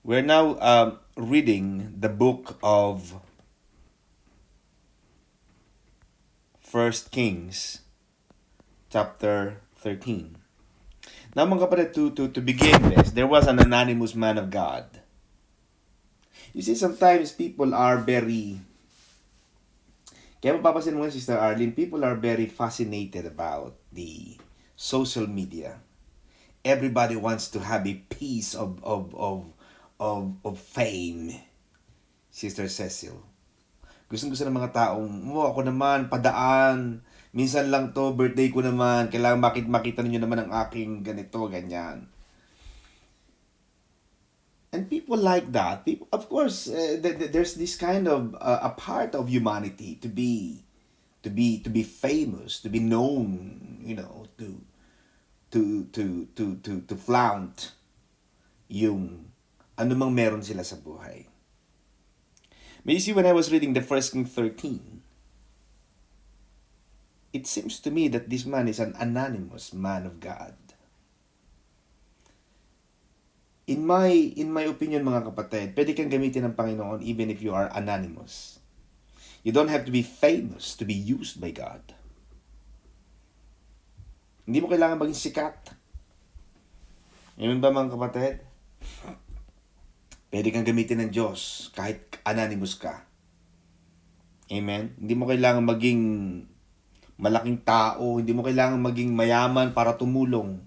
We're now reading the book of First Kings, chapter 13. Now mga kapatid, to begin this, there was an anonymous man of God. You see, sometimes people are very... Kaya mapapasin mo nga, Sister Arlene, people are very fascinated about the social media. Everybody wants to have a piece of fame, Sister Cecil. Gusto ng mga taong, ako naman, padaan. Minsan lang to, birthday ko naman. Kailangan makita ninyo naman ang aking ganito, ganyan. And people like that. People, of course, there's this kind of a part of humanity to be famous, to be known, to flaunt yung anumang meron sila sa buhay. But you see, when I was reading the First King 13, it seems to me that this man is an anonymous man of God. In my opinion, mga kapatid, pwede kang gamitin ng Panginoon even if you are anonymous. You don't have to be famous to be used by God. Hindi mo kailangan maging sikat. Amen ba, mga kapatid? Pwede kang gamitin ng Diyos kahit anonymous ka. Amen? Hindi mo kailangan maging malaking tao. Hindi mo kailangan maging mayaman para tumulong.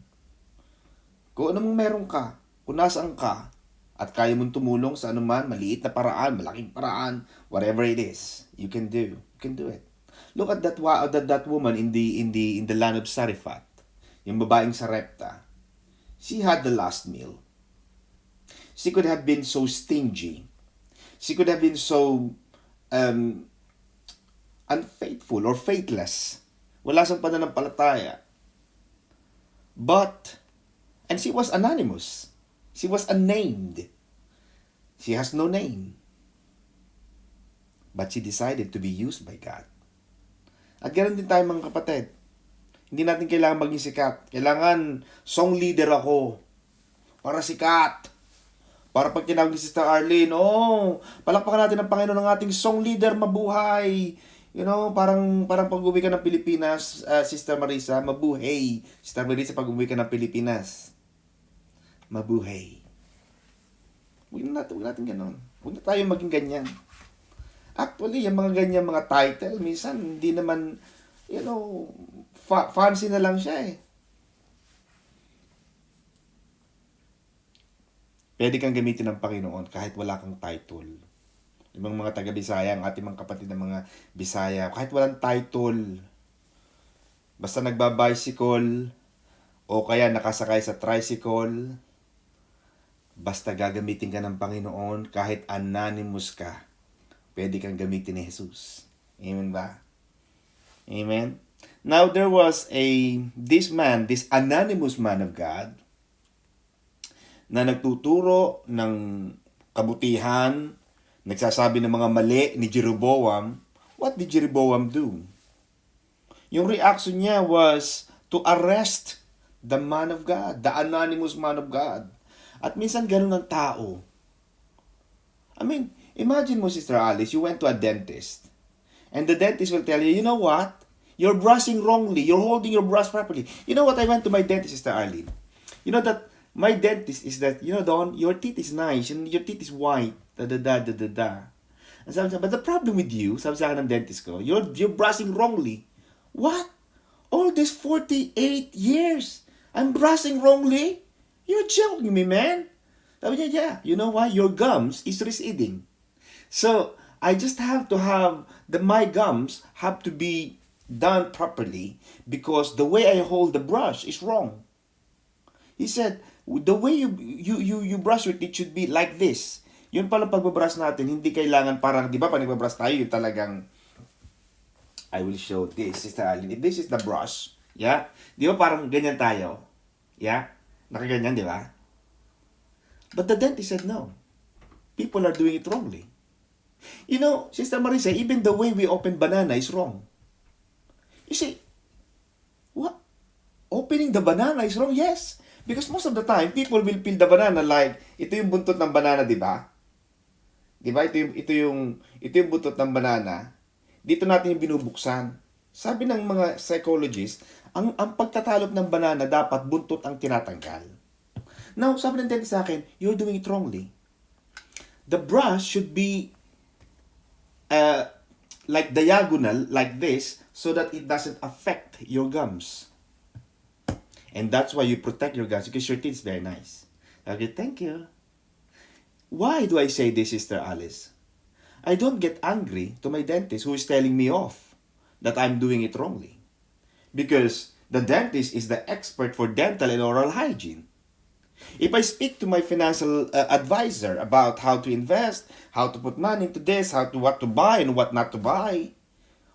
Kung ano mong meron ka, kung nasaan ka, at kaya mong tumulong sa anuman, maliit na paraan, malaking paraan, whatever it is, you can do. You can do it. Look at that woman in the land of Sarephat, yung babaeng Sarepta. She had the last meal. She could have been so stingy. She could have been so unfaithful or faithless. Wala siyang pananampalataya. And she was anonymous. She was unnamed. She has no name. But she decided to be used by God. At ganoon din tayo, mga kapatid. Hindi natin kailangan maging sikat. Kailangan song leader ako. Para sikat. Para pag tinawag ni Sister Arlene, palakpakan natin ang Panginoon ng ating song leader, mabuhay. Parang pag-uwi ka ng Pilipinas, Sister Marisa, mabuhay. Sister Marisa, pag-uwi ka ng Pilipinas, mabuhay. Huwag natin ganon. Huwag na tayo maging ganyan. Actually, yung mga ganyan mga title, minsan hindi naman, fancy na lang siya eh. Pwede kang gamitin ng Panginoon kahit wala kang title. Yung mga taga-Bisaya, ang ating mga kapatid ng mga Bisaya, kahit walang title, basta nagba-bicycle, o kaya nakasakay sa tricycle, basta gagamitin ka ng Panginoon, kahit anonymous ka, pwede kang gamitin ni Jesus. Amen ba? Amen? Now, there was this anonymous man of God, na nagtuturo ng kabutihan, nagsasabi ng mga mali ni Jeroboam. What did Jeroboam do? Yung reaction niya was to arrest the man of God, the anonymous man of God. At minsan ganun ang tao. I mean, imagine mo, Sister Alice, you went to a dentist. And the dentist will tell you, you know what? You're brushing wrongly. You're holding your brush properly. You know what? I went to my dentist, Sister Arlene. You know that my dentist is that, Don, your teeth is nice and your teeth is white. Da-da-da-da-da-da. And sabi, but the problem with you, sabi sa akin ng dentist ko, you're brushing wrongly. What? All these 48 years, I'm brushing wrongly? You're joking me, man. Sabi niya, yeah. You know why? Your gums is receding. So, I just have to have, my gums have to be done properly because the way I hold the brush is wrong. He said, the way you brush your teeth should be like this. Yun pala pagbabrush natin, hindi kailangan parang, di ba, pag nagbabrush tayo, yung talagang, I will show this, Sister Arlene. If this is the brush, yeah? Di ba parang ganyan tayo? Yeah? Nakaganyan, di ba? But the dentist said no. People are doing it wrongly. Sister Marisa, even the way we open banana is wrong. You see, what? Opening the banana is wrong? Yes. Because most of the time, people will peel the banana like, ito yung buntot ng banana, di ba? Di ba? Ito yung buntot ng banana. Dito natin yung binubuksan. Sabi ng mga psychologists, ang pagtatalop ng banana dapat buntot ang tinatanggal. Now, sabi ng dentist sa akin, you're doing it wrongly. The brush should be like diagonal, like this, so that it doesn't affect your gums. And that's why you protect your gums, because your teeth is very nice. Okay, thank you. Why do I say this, Sister Alice? I don't get angry to my dentist who is telling me off that I'm doing it wrongly. Because the dentist is the expert for dental and oral hygiene. If I speak to my financial advisor about how to invest, how to put money into this, what to buy and what not to buy,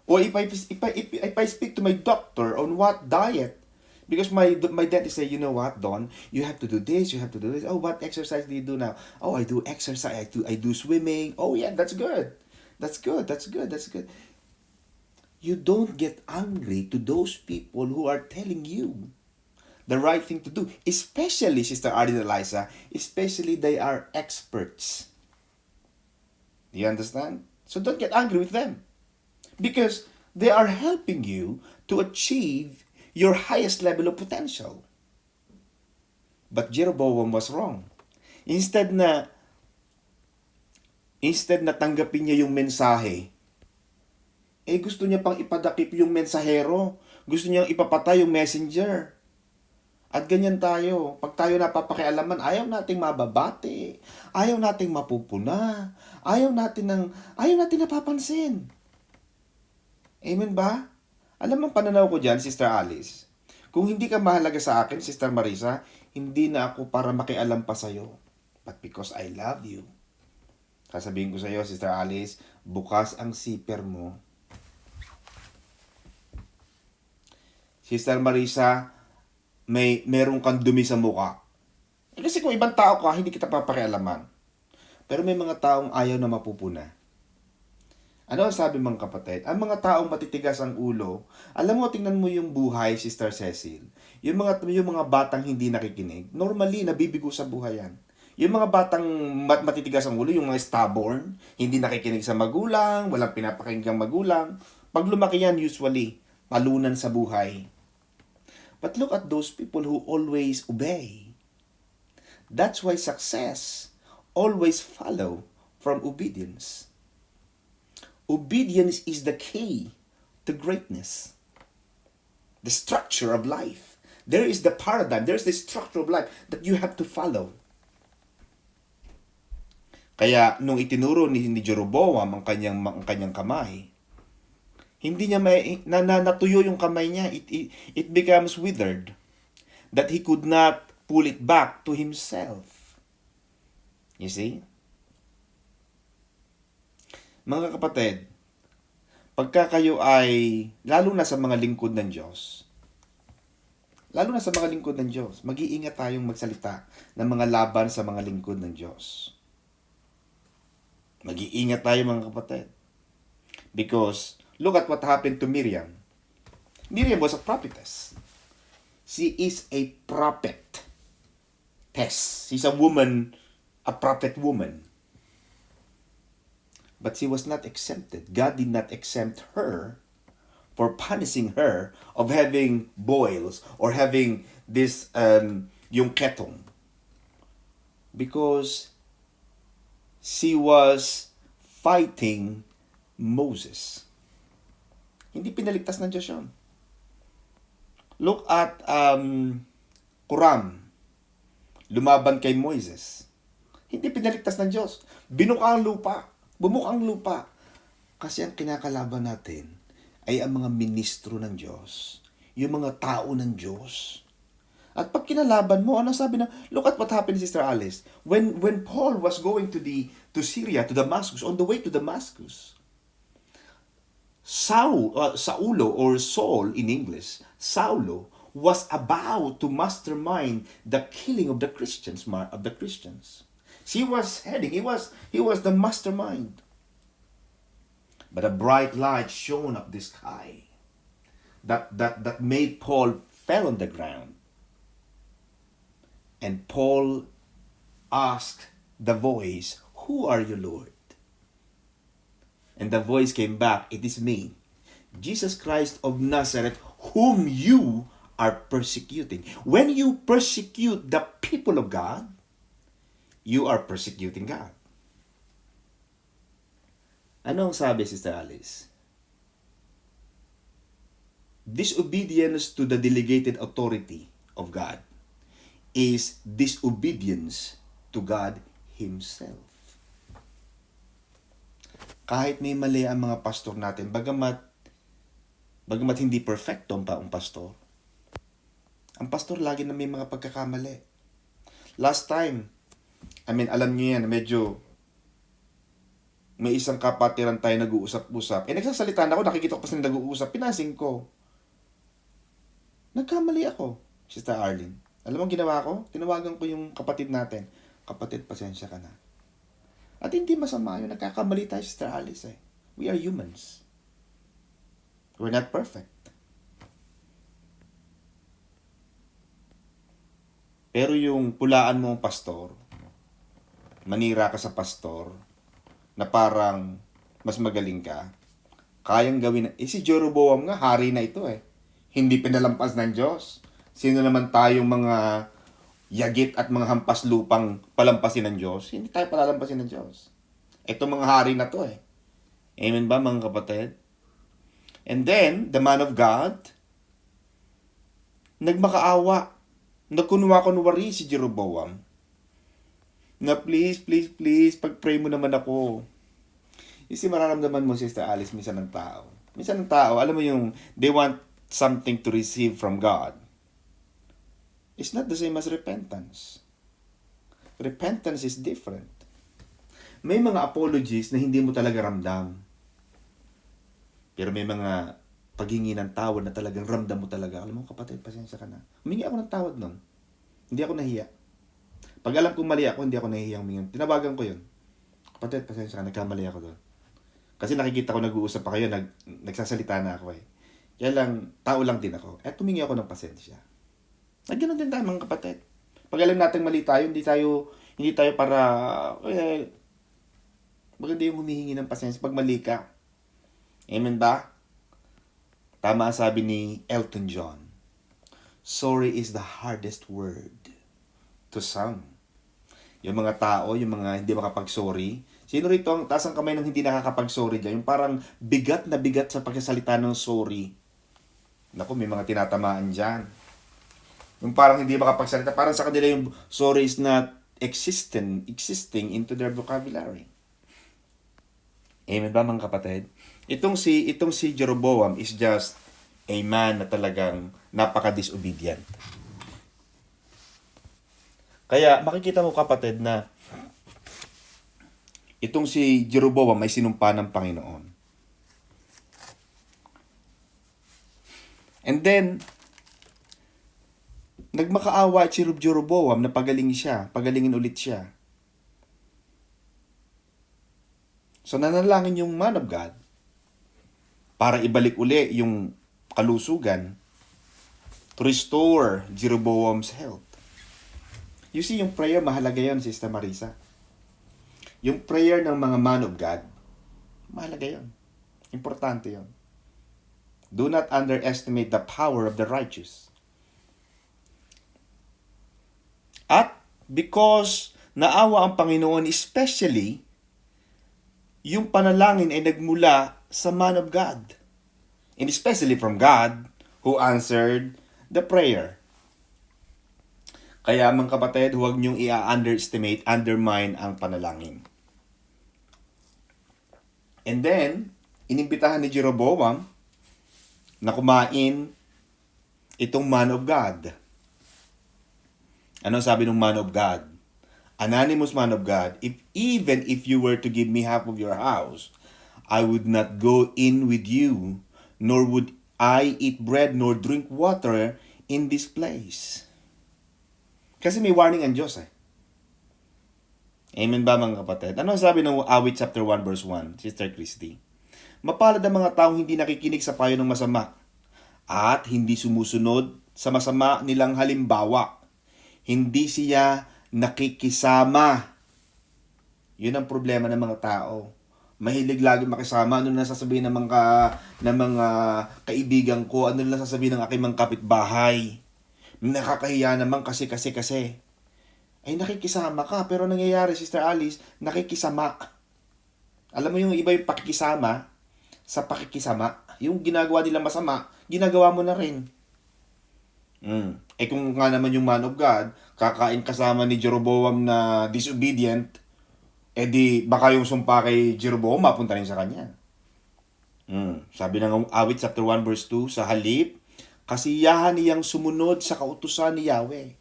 or if I speak to my doctor on what diet, because my dentist say, you know what, Don, you have to do this, you have to do this. Oh, what exercise do you do now? Oh, I do exercise, I do swimming. Oh yeah, that's good. That's good. You don't get angry to those people who are telling you the right thing to do. Especially, Sister Arlene and Eliza, especially they are experts. Do you understand? So don't get angry with them. Because they are helping you to achieve your highest level of potential. But Jeroboam was wrong. Instead na tanggapin niya yung mensahe, gusto niya pang ipadakip yung mensahero. Gusto niyang ipapatay yung messenger. At ganyan tayo. Pag tayo napapakialaman, ayaw nating mababati. Ayaw nating mapupuna. Ayaw natin napapansin. Amen ba? Alam mo pananaw ko dyan, Sister Alice, kung hindi ka mahalaga sa akin, Sister Marisa, hindi na ako para makialam pa sa'yo. But because I love you. Sasabihin ko sa'yo, Sister Alice, bukas ang siper mo. Sister Marisa, meron kang dumi sa mukha. Kasi kung ibang tao ka, hindi kita papakialaman. Pero may mga taong ayaw na mapupuna. Ano ang sabi mga kapatid? Ang mga taong matitigas ang ulo, alam mo, tingnan mo yung buhay, Sister Cecil. Yung mga batang hindi nakikinig, normally, nabibigo sa buhay yan. Yung mga batang matitigas ang ulo, yung mga stubborn, hindi nakikinig sa magulang, walang pinapakinggang magulang, pag lumaki yan, usually, malunan sa buhay. But look at those people who always obey. That's why success always follow from obedience. Obedience is the key to greatness. The structure of life. There is the paradigm, there's the structure of life that you have to follow. Kaya nung itinuro ni Jeroboam ang kanyang kamay, hindi niya natuyo yung kamay niya. It becomes withered. That he could not pull it back to himself. You see? Mga kapatid, pagka kayo ay, lalo na sa mga lingkod ng Diyos, mag-iingat tayong magsalita ng mga laban sa mga lingkod ng Diyos. Mag-iingat tayo mga kapatid. Because, look at what happened to Miriam. Miriam was a prophetess. She is a prophetess. She's a woman, a prophet woman. But she was not exempted. God did not exempt her for punishing her of having boils or having this, yung ketong. Because she was fighting Moses. Hindi pinaligtas ng Diyos yun. Look at Kuram. Lumaban kay Moises. Hindi pinaligtas ng Diyos. Binuka ang lupa. Bumukang lupa. Kasi ang kinakalaban natin ay ang mga ministro ng Diyos. Yung mga tao ng Diyos. At pag kinalaban mo, ano sabi na, look at what happened, Sister Alice. When Paul was going to Syria, to Damascus, on the way to Damascus, Saulo or Saul in English, Saulo was about to mastermind the killing of the Christians. He was the mastermind. But a bright light shone up the sky that made Paul fell on the ground. And Paul asked the voice, "Who are you, Lord?" And the voice came back, "It is me, Jesus Christ of Nazareth, whom you are persecuting." When you persecute the people of God, you are persecuting God. Ano ang sabi, Sister Alice? Disobedience to the delegated authority of God is disobedience to God Himself. Kahit may mali ang mga pastor natin, bagamat hindi perfecto ang pastor, ang pastor lagi na may mga pagkakamali. Last time, alam niyo yan, medyo may isang kapatiran tayo nag-uusap-usap. Nagsasalita na ako, nakikita ko pa sila nag-uusap, pinasing ko. Nagkamali ako, Sister Arlene. Alam mo ang ginawa ko? Tinawagan ko yung kapatid natin. "Kapatid, pasensya ka na." At hindi masama yun. Nagkakamali tayo, Sister Alice. We are humans. We're not perfect. Pero yung pulaan mo ang pastor, manira ka sa pastor, na parang mas magaling ka, kayang gawin na, si Jeroboam nga, hari na ito Hindi pinalampas ng Diyos. Sino naman tayong mga yagit at mga hampas lupang palampasin ng Diyos? Hindi tayo palalampasin ng Diyos. Ito mga hari na to Amen ba, mga kapatid? And then, the man of God, nagmakaawa. Nagkunwa-kunwari si Jeroboam. Na please, pag-pray mo naman ako. Kasi mararamdaman mo, Sister Alice, minsan ng tao. Alam mo yung, they want something to receive from God. It's not the same as repentance. Repentance is different. May mga apologies na hindi mo talaga ramdam. Pero may mga paghingi ng tawad na talagang ramdam mo talaga. Alam mo, kapatid, pasensya ka na. Humingi ako ng tawad nun. Hindi ako nahiya. Pag alam kong mali ako, hindi ako nahihiyang humingi. Tinawagan ko yun. "Kapatid, pasensya ka, nagkamali ako doon." Kasi nakikita ko nag-uusap pa kayo, nagsasalita na ako Kaya lang, tao lang din ako. At humingi ako ng pasensya. At ganoon din tayo, mga kapatid. Pag alam natin mali tayo, hindi tayo para, maganda yung humihingi ng pasensya pag mali ka. Amen ba? Tama ang sabi ni Elton John, "Sorry is the hardest word to some." Yung mga tao, yung mga hindi makapag-sorry. Sino rito ang taas ang kamay ng hindi nakakapag-sorry dyan? Yung parang bigat na bigat sa pagsasalita ng sorry. Naku, may mga tinatamaan dyan. Yung parang hindi makapagsalita. Parang sa kanila yung sorry is not existing into their vocabulary. Amen ba, mga kapatid? Itong si Jeroboam is just a man na talagang napaka-disobedient. Kaya makikita mo, kapatid, na itong si Jeroboam may sinumpa ng Panginoon. And then, nagmakaawa si Jeroboam na pagalingin ulit siya. So nanalangin yung man of God para ibalik uli yung kalusugan to restore Jeroboam's health. You see, yung prayer, mahalaga yun, Sister Marisa. Yung prayer ng mga man of God, mahalaga yun. Importante yun. Do not underestimate the power of the righteous. At because naawa ang Panginoon, especially, yung panalangin ay nagmula sa man of God. And especially from God, who answered the prayer. Kaya mga kapatid, huwag niyong undermine ang panalangin. And then, inimbitahan ni Jeroboam na kumain itong man of God. Ano sabi ng man of God? Anonymous man of God, even if you were to give me half of your house, I would not go in with you, nor would I eat bread nor drink water in this place. Kasi may warning ang Diyos Amen ba, mga kapatid? Ano sabi ng Awit chapter 1 verse 1, Sister Christy? Mapalad ang mga taong hindi nakikinig sa payo ng masama at hindi sumusunod sa masama nilang halimbawa. Hindi siya nakikisama. Yun ang problema ng mga tao. Mahilig lagi makisama. Ano na sasabihin ng mga kaibigan ko? Ano na sasabihin ng aking mga kapitbahay? Nakakahiya naman kasi. Ay nakikisama ka, pero nangyayari, Sister Alice, nakikisama. Alam mo yung iba yung pakikisama sa pakikisama. Yung ginagawa nila masama, ginagawa mo na rin. Eh kung nga naman yung man of God, kakain kasama ni Jeroboam na disobedient, eh di baka yung sumpa kay Jeroboam mapunta rin sa kanya. Sabi ng Awit chapter 1 verse 2, sa halip, kasiyahan niyang sumunod sa kautusan ni Yahweh.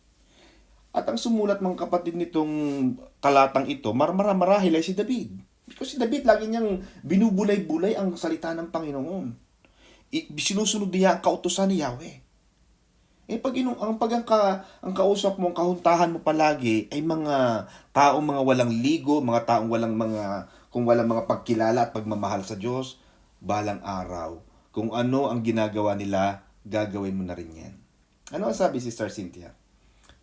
At ang sumulat mga kapatid nitong talatang ito, marahil ay si David. Because si David lagi niyang binubulay-bulay ang salita ng Panginoon. Sinusunod niya ang kautusan ni Yahweh. Eh ang kausap mo, ang kahuntahan mo palagi ay mga taong mga walang ligo, mga taong walang mga pagkilala at pagmamahal sa Diyos, balang araw. Kung ano ang ginagawa nila, gagawin mo na rin yan. Ano ang sabi Sister Cynthia?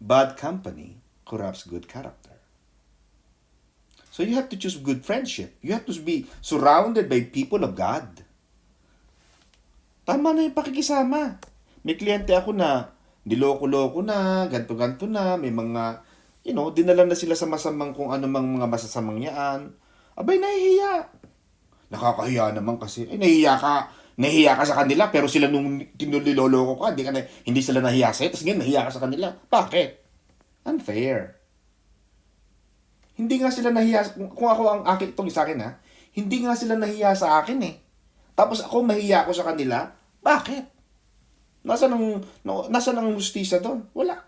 Bad company corrupts good character. So you have to choose good friendship. You have to be surrounded by people of God. Tama na yung pakikisama. May kliyente ako na niloko-loko na, ganto-ganto na, may mga, dinala na sila sa masamang kung ano mang mga masasamang yaan. Abay, nahihiya. Nakakahiya naman kasi. Nahihiya ka sa kanila, pero sila nung tinuliloloko ka, hindi sila nahiya sa'yo, tapos ngayon nahiya ka sa kanila. Bakit? Unfair. Hindi nga sila nahiya, kung ako ang akin, itong isa akin hindi nga sila nahiya sa akin Tapos ako mahiya ako sa kanila, bakit? Nasaan ang hustisya doon? Wala.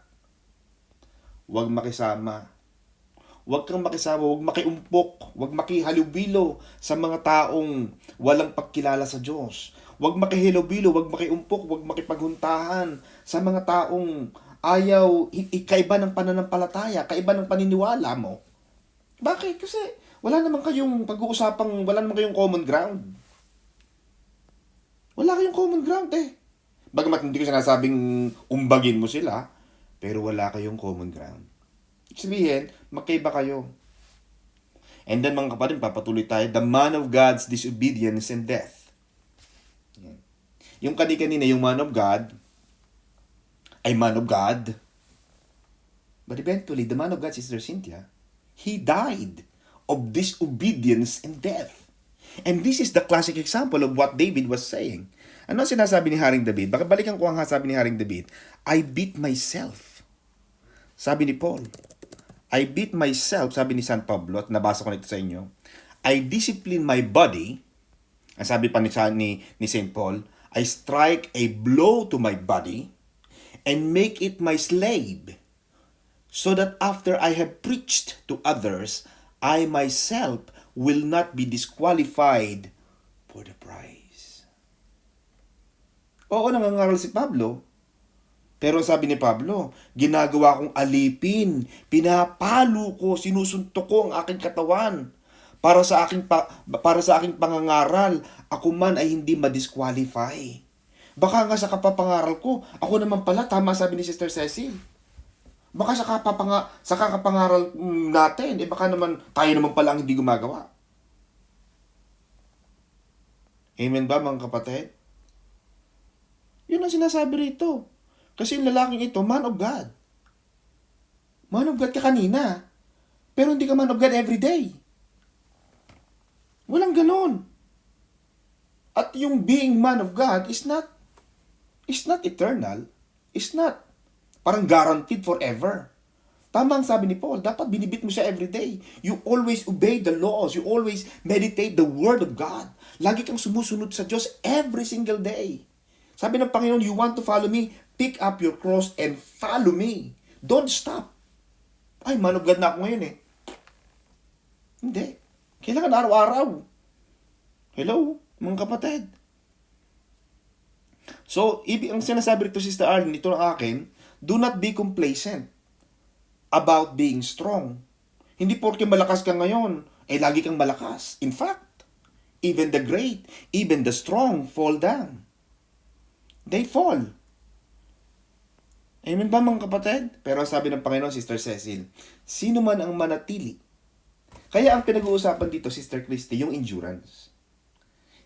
Huwag makisama. Huwag kang makisama, huwag makiumpok, huwag makihalubilo sa mga taong walang pagkilala sa Diyos. Huwag makihalubilo, huwag makiumpok, huwag makipaghuntahan sa mga taong ayaw, ikaiba ng pananampalataya, kaiba ng paniniwala mo. Bakit? Kasi wala naman kayong pag-uusapang, wala naman kayong common ground. Wala kayong common ground Bagamat hindi ko sinasabing umbagin mo sila, pero wala kayong common ground. Sabihin, magkaiba kayo. And then mga kapatid, papatuloy tayo, the man of God's disobedience and death. Yung kanina, yung man of God, ay man of God. But eventually, the man of God, Sister Cynthia, he died of disobedience and death. And this is the classic example of what David was saying. Ano ang sinasabi ni Haring David? Bakit balikan ko ang sabi ni Haring David? I beat myself. Sabi ni Paul. I beat myself, sabi ni San Pablo, at nabasa ko nito sa inyo. I discipline my body. Ang sabi pa ni St. Paul, I strike a blow to my body and make it my slave, so that after I have preached to others, I myself will not be disqualified for the prize. Oo, nangangaral si Pablo. Pero sabi ni Pablo, ginagawa kong alipin, pinapalo ko, sinusuntok ko ang aking katawan para sa aking pangangaral, ako man ay hindi ma-disqualify. Baka nga sa kapapangaral ko, ako naman pala, tama sabi ni Sister Cecil. Baka sa kakapangaral natin, baka naman tayo naman pala ang hindi gumagawa. Amen ba mga kapatid? Yun ang sinasabi rito. Kasi yung lalaking ito, man of God. Man of God ka kanina. Pero hindi ka man of God every day. Walang ganon. At yung being man of God is not eternal. Is not parang guaranteed forever. Tama ang sabi ni Paul, dapat binibit mo siya every day. You always obey the laws. You always meditate the Word of God. Lagi kang sumusunod sa Diyos every single day. Sabi ng Panginoon, you want to follow me? Pick up your cross and follow me. Don't stop. Ay, man of God na ako ngayon Hindi. Kailangan araw-araw. Hello, mga kapatid. So, ang sinasabi rito, Sister Arlene, ito ang akin, do not be complacent about being strong. Hindi porke malakas ka ngayon, lagi kang malakas. In fact, even the great, even the strong fall down. They fall. Amen ba mga kapatid? Pero ang sabi ng Panginoon, Sister Cecil, sino man ang manatili? Kaya ang pinag-uusapan dito, Sister Christy, yung endurance.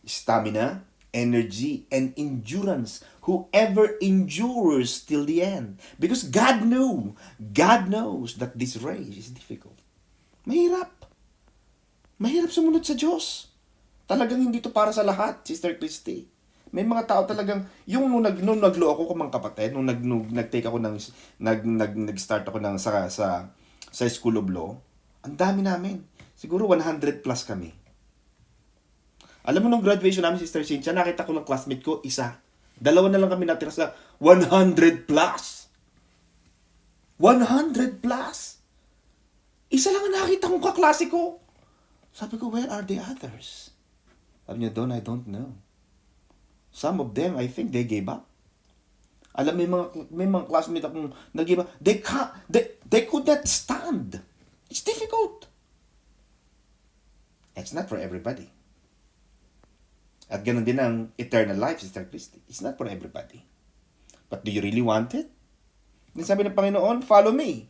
Stamina, energy, and endurance. Whoever endures till the end. Because God knows that this race is difficult. Mahirap. Mahirap sumunod sa Diyos. Talagang hindi to para sa lahat, Sister Christy. May mga tao talagang, yung nung nag-law ako mga kapatid, nag-take ako nag-start ako sa School of Law, ang dami namin. Siguro 100 plus kami. Alam mo nung graduation namin, Sister Cynthia, nakita ko lang classmate ko, isa. Dalawa na lang kami natira sa 100 plus. 100 plus. Isa lang ang nakita kong kaklase ko. Sabi ko, where are the others? Sabi niya, I don't know. Some of them, I think they gave up. Alam, may mga classmate akong nag-give up. They could not stand. It's difficult. It's not for everybody. At ganun din ang eternal life, Sister Christy. It's not for everybody. But do you really want it? Then sabi ng Panginoon, follow me.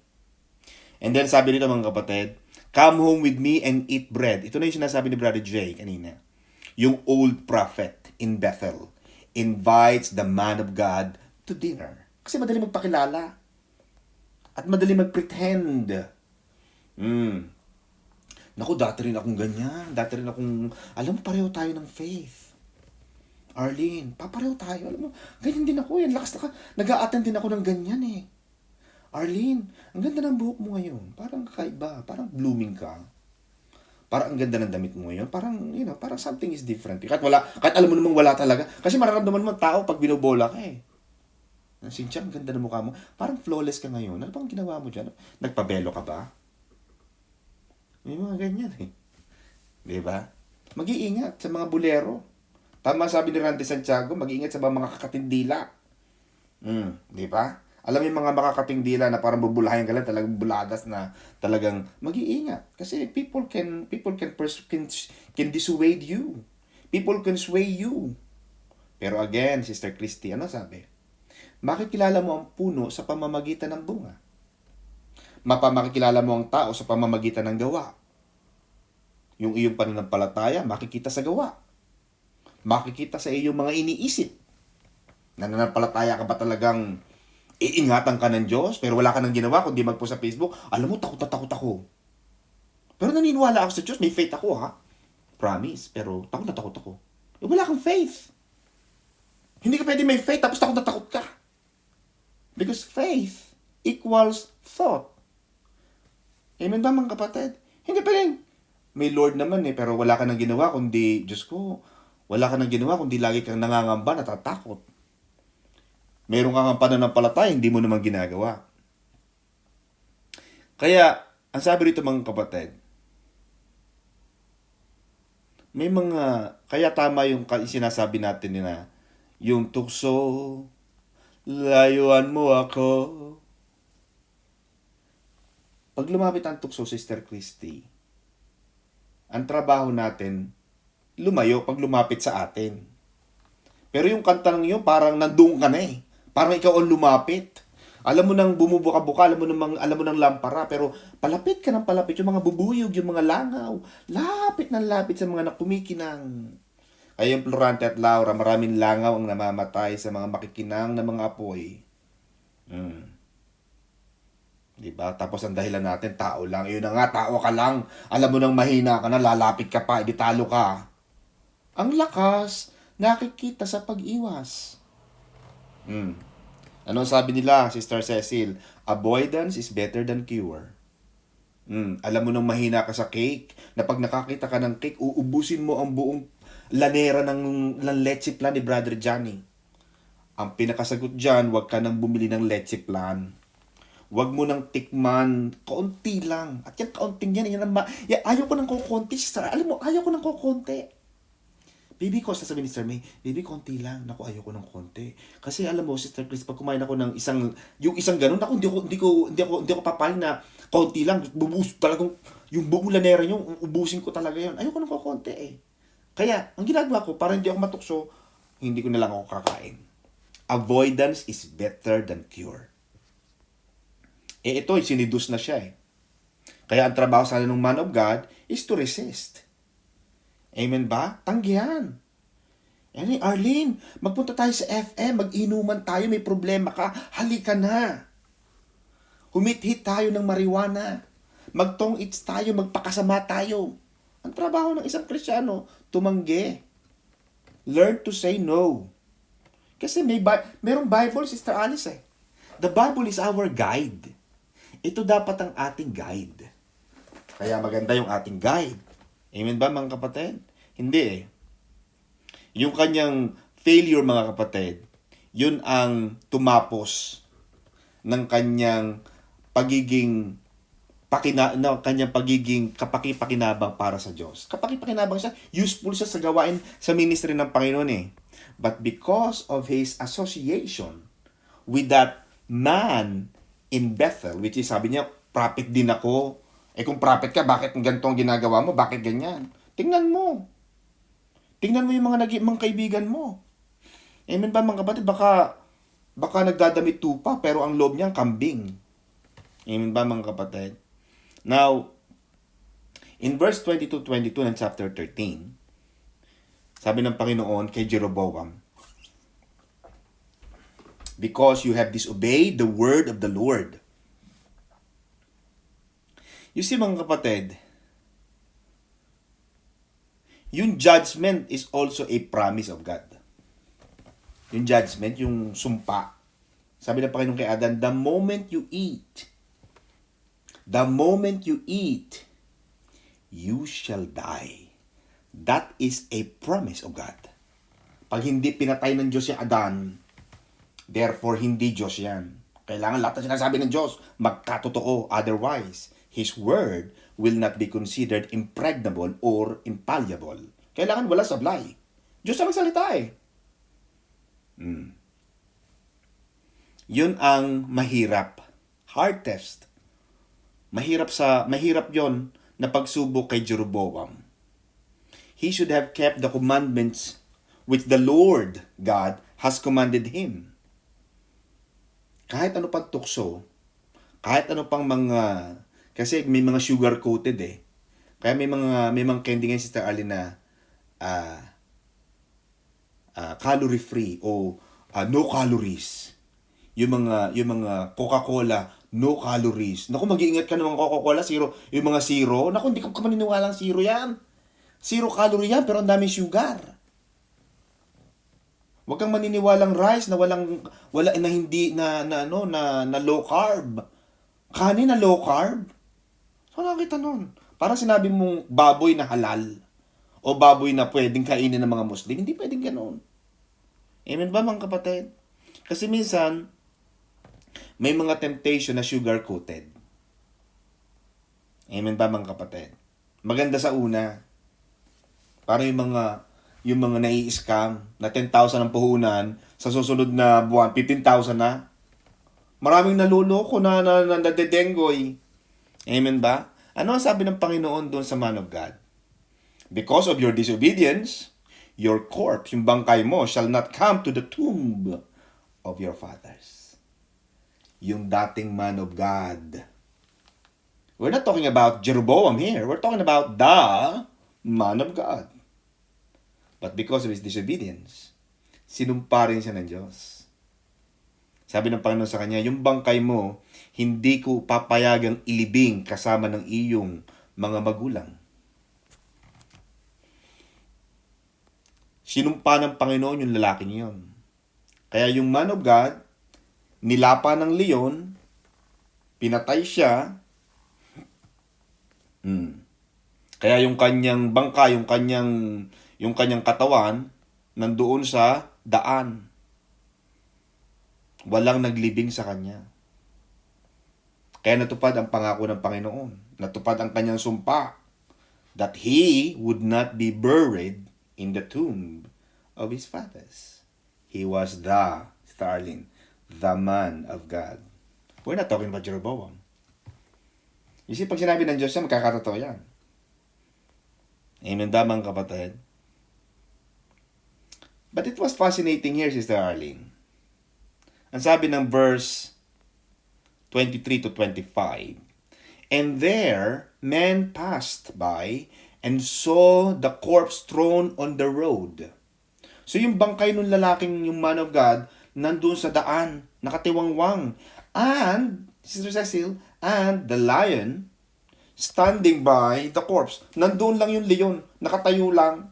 And then sabi nito mga kapatid, come home with me and eat bread. Ito na yung sinasabi ni Brother Jay kanina. Yung old prophet in Bethel invites the man of God to dinner. Kasi madali magpakilala. At madali magpretend. Naku, dati rin akong ganyan. Dati rin akong, alam mo, pareho tayo ng faith. Arlene, papareho tayo. Alam mo, ganyan din ako. Yan, lakas na ka. Nag-a-attend din ako ng ganyan eh. Arlene, ang ganda ng buhok mo ngayon. Parang kakaiba. Parang blooming ka. Parang ang ganda ng damit mo ngayon. Parang, parang something is different. Kahit alam mo namang wala talaga. Kasi mararamdaman mo ang tao pag binobola ka eh. Cynthia, ang ganda ng mukha mo. Parang flawless ka ngayon. Ano bang ginawa mo dyan? Nagpabelo ka ba? May mga ganyan eh. Diba? Mag-iingat sa mga bulero. Tama sabi ni Randy Santiago, mag-iingat sa mga kakatindila. Diba? Alam mo yung mga makakatindila na parang bubulahin ka lang, talagang buladas na talagang mag-iingat. Kasi people can dissuade you. People can sway you. Pero again, Sister Christy, ano sabi? Makikilala mo ang puno sa pamamagitan ng bunga. Makikilala mo ang tao sa pamamagitan ng gawa. Yung iyong pananampalataya, makikita sa gawa. Makikita sa iyong mga iniisip. Nananampalataya ka ba talagang iingatan ka ng Diyos, pero wala ka nang ginawa kundi magpost sa Facebook? Alam mo, takot na takot ako. Pero naniniwala ako sa Diyos, may faith ako ha. Promise, pero takot na takot ako. Wala kang faith. Hindi ka pwede may faith tapos takot na takot ka. Because faith equals thought. Amen ba mga kapatid? Hindi pwedeng may Lord naman eh, pero wala ka nang ginawa kundi, Diyos ko, wala ka nang ginawa kundi lagi kang nangangamba, natatakot. Meron kang pananampalataya, hindi mo naman ginagawa. Kaya, ang sabi rito mga kapatid, kaya tama yung sinasabi natin na, yung tukso, layuan mo ako. Pag lumapit ang tukso, Sister Christy, ang trabaho natin, lumayo pag lumapit sa atin. Pero yung kanta ng yun, parang nandun ka na eh. Parang ikaw ang lumapit. Alam mo nang bumubuka-buka, alam mo nang lampara, pero palapit ka ng palapit, yung mga bubuyog, yung mga langaw, lapit ng lapit sa mga nakumikinang. Kaya yung Florante at Laura, maraming langaw ang namamatay sa mga makikinang na mga apoy. Diba? Tapos ang dahilan natin, tao lang. Yun na nga, tao ka lang. Alam mo nang mahina ka na, lalapit ka pa, edi talo ka. Ang lakas, nakikita sa pag-iwas. Ano sabi nila, Sister Cecil? Avoidance is better than cure. Alam mo nang mahina ka sa cake, na pag nakakita ka ng cake, uubusin mo ang buong lanera ng leche plan ni Brother Johnny. Ang pinakasagot dyan, huwag ka nang bumili ng leche plan. Huwag mo nang tikman, kaunti lang. At yan, kaunting yan, ayaw ko nang kukunti, sister. Alam mo, ayaw ko nang kukunti. Baby ko, sasabihin ni Sister May, baby, konti lang. Naku, ayaw ko ng konti. Kasi alam mo, Sister Chris, pag kumain ako ng yung isang ganun, naku, hindi ko papayag na konti lang. Bubus talagang, yung buong lanera nyo, ubusin ko talaga yun. Ayaw ko ng konti eh. Kaya, ang ginagawa ko, para hindi ako matukso, hindi ko na lang ako kakain. Avoidance is better than cure. Ito, sinidus na siya eh. Kaya ang trabaho sana ng man of God is to resist. Amen ba? Tanggihan. Arlene, magpunta tayo sa FM, mag-inuman tayo, may problema ka, halika na. Humit-hit tayo ng marijuana. Magtong-its tayo, magpakasama tayo. Ang trabaho ng isang Kristiyano, tumanggi. Learn to say no. Kasi merong Bible, Sister Alice eh. The Bible is our guide. Ito dapat ang ating guide. Kaya maganda yung ating guide. Amen ba mga kapatid? Hindi eh. Yung kanyang failure mga kapatid, yun ang tumapos ng kanyang pagiging kanyang pagiging kapakipakinabang para sa Diyos. Kapakipakinabang siya, useful siya sa gawain sa ministry ng Panginoon eh. But because of his association with that man in Bethel, which is sabi niya, prophet din ako. Kung prophet ka, bakit ganito ang ginagawa mo? Bakit ganyan? Tingnan mo. Tingnan mo yung mga kaibigan mo. Amen ba mga kapatid? Baka nagdadamit tupa pero ang loob niya kambing. Amen ba mga kapatid? Now, in verse 22 ng chapter 13, sabi ng Panginoon kay Jeroboam, because you have disobeyed the word of the Lord. You see mga kapatid, yung judgment is also a promise of God. Yung judgment, yung sumpa. Sabi ng Panginoon kay Adan, the moment you eat, you shall die. That is a promise of God. Pag hindi pinatay ng Diyos si Adan, therefore hindi Diyos yan. Kailangan lahat ng sinasabi ng Diyos magkatotoo. Otherwise, His word will not be considered impregnable or infallible. Kailangan wala sablay. Diyos ang magsalita eh. Yun ang mahirap. Hard test. Mahirap yon na pagsubok kay Jeroboam. He should have kept the commandments which the Lord God has commanded him. Kahit ano pang tukso, kahit ano pang mga, kasi may mga sugar-coated eh. Kaya may mga candy ngayon, Sister Ali, na calorie-free o no calories. Yung mga Coca-Cola, no calories. Naku, mag-iingat ka ng mga Coca-Cola, zero. Yung mga zero, naku, hindi ko maniniwalang zero yan. Zero calorie yan, pero ang daming sugar. Huwag kang maniniwalang rice na na low carb. Kanin na low carb. So nakita nun. Parang sinabi mong baboy na halal o baboy na pwedeng kainin ng mga Muslim. Hindi pwedeng ganoon. Amen ba mga kapatid? Kasi minsan, may mga temptation na sugar-coated. Amen ba mga kapatid? Maganda sa una. Para yung mga nai-scam na 10,000 ang puhunan, sa susunod na buwan, 15,000 na. Maraming naluloko na nadedengoy. Amen ba? Ano ang sabi ng Panginoon doon sa man of God? Because of your disobedience, your corpse, yung bangkay mo, shall not come to the tomb of your fathers. Yung dating man of God. We're not talking about Jeroboam here. We're talking about the man of God. But because of his disobedience, sinumpa rin siya ng Diyos. Sabi ng Panginoon sa kanya, yung bangkay mo, hindi ko papayagang ilibing kasama ng iyong mga magulang. Sinumpa ng Panginoon yung lalaking yun. Kaya yung man of God, nilapa ng leon, pinatay siya. Kaya yung kanyang bangka, yung kanyang katawan, nandoon sa daan. Walang naglibing sa kanya. Kaya natupad ang pangako ng Panginoon. Natupad ang kanyang sumpa that he would not be buried in the tomb of his fathers. He was the man of God. We're not talking about Jeroboam. You see, pag sinabi ng Diyos yan, magkakatotoo yan. Amen, damang kapatid. But it was fascinating here, Sister Arlene. Ang sabi ng verse 23 to 25. And there men passed by and saw the corpse thrown on the road. So yung bangkay ng lalaking, yung man of God, nandun sa daan, nakatiwangwang. And, Sister Cecil, and the lion standing by the corpse. Nandun lang yung leon, nakatayo lang,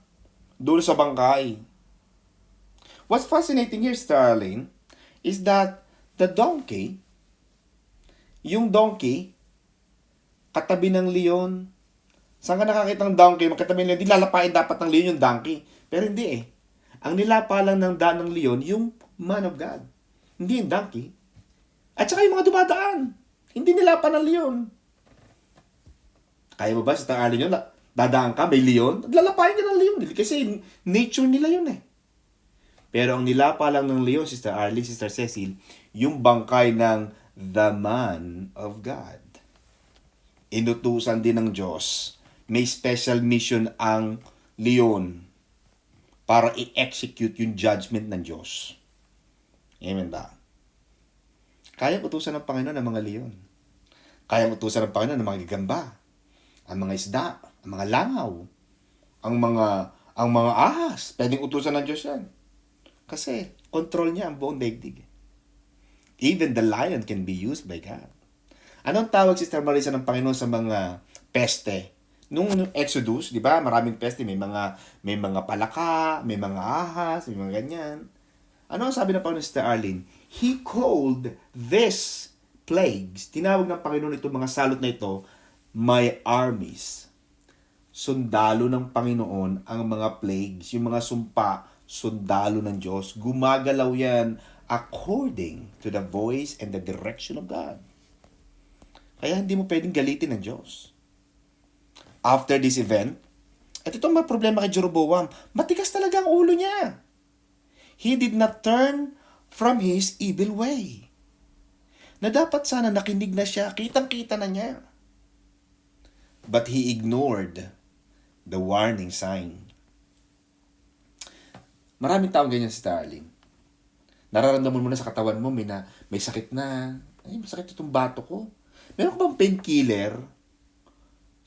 doon sa bangkay. What's fascinating here, Starling, is that the donkey, yung donkey, katabi ng leon. Saan ka nakakita ng donkey? Magkatabi ng leon, di lalapain dapat ng leon yung donkey. Pero hindi eh. Ang nilapa lang ng daan ng leon, yung man of God. Hindi yung donkey. At saka yung mga dumadaan. Hindi nilapa ng leon. Kaya mo ba, sa tangali nyo, dadaan ka, may leon? Lalapain ka ng leon. Kasi nature nila yun eh. Pero ang nilapa lang ng leon, Sister Arlie, Sister Cecil, yung bangkay ng the man of God. Inutusan din ng Diyos. May special mission ang leon para i-execute yung judgment ng Diyos. Amen ba? Kaya utusan ng Panginoon ang mga leon. Kaya utusan ng Panginoon ang mga gagamba, ang mga isda, ang mga langaw, ang mga ahas. Pwedeng utusan ng Diyos yan. Kasi control niya ang buong daigdig. Even the lion can be used by God. Anong tawag, Sister Marisa, ng Panginoon sa mga peste? Nung Exodus, di ba? Maraming peste, may mga palaka, may mga ahas, may mga ganyan. Ano ang sabi ng Panginoon, Sister Arlene? He called this plagues. Tinawag ng Panginoon ito, mga salot na ito, my armies. Sundalo ng Panginoon ang mga plagues, yung mga sumpa, sundalo ng Diyos. Gumagalaw yan according to the voice and the direction of God. Kaya hindi mo pwedeng galitin ng Diyos. After this event, at itong mga problema kay Jeroboam, matigas talaga ang ulo niya. He did not turn from his evil way. Na dapat sana nakinig na siya, kitang-kita na niya. But he ignored the warning sign. Maraming taong ganyan si Starling. Nararamdaman mo na sa katawan mo, may sakit na. Ay, masakit itong bato ko. Meron ka bang painkiller?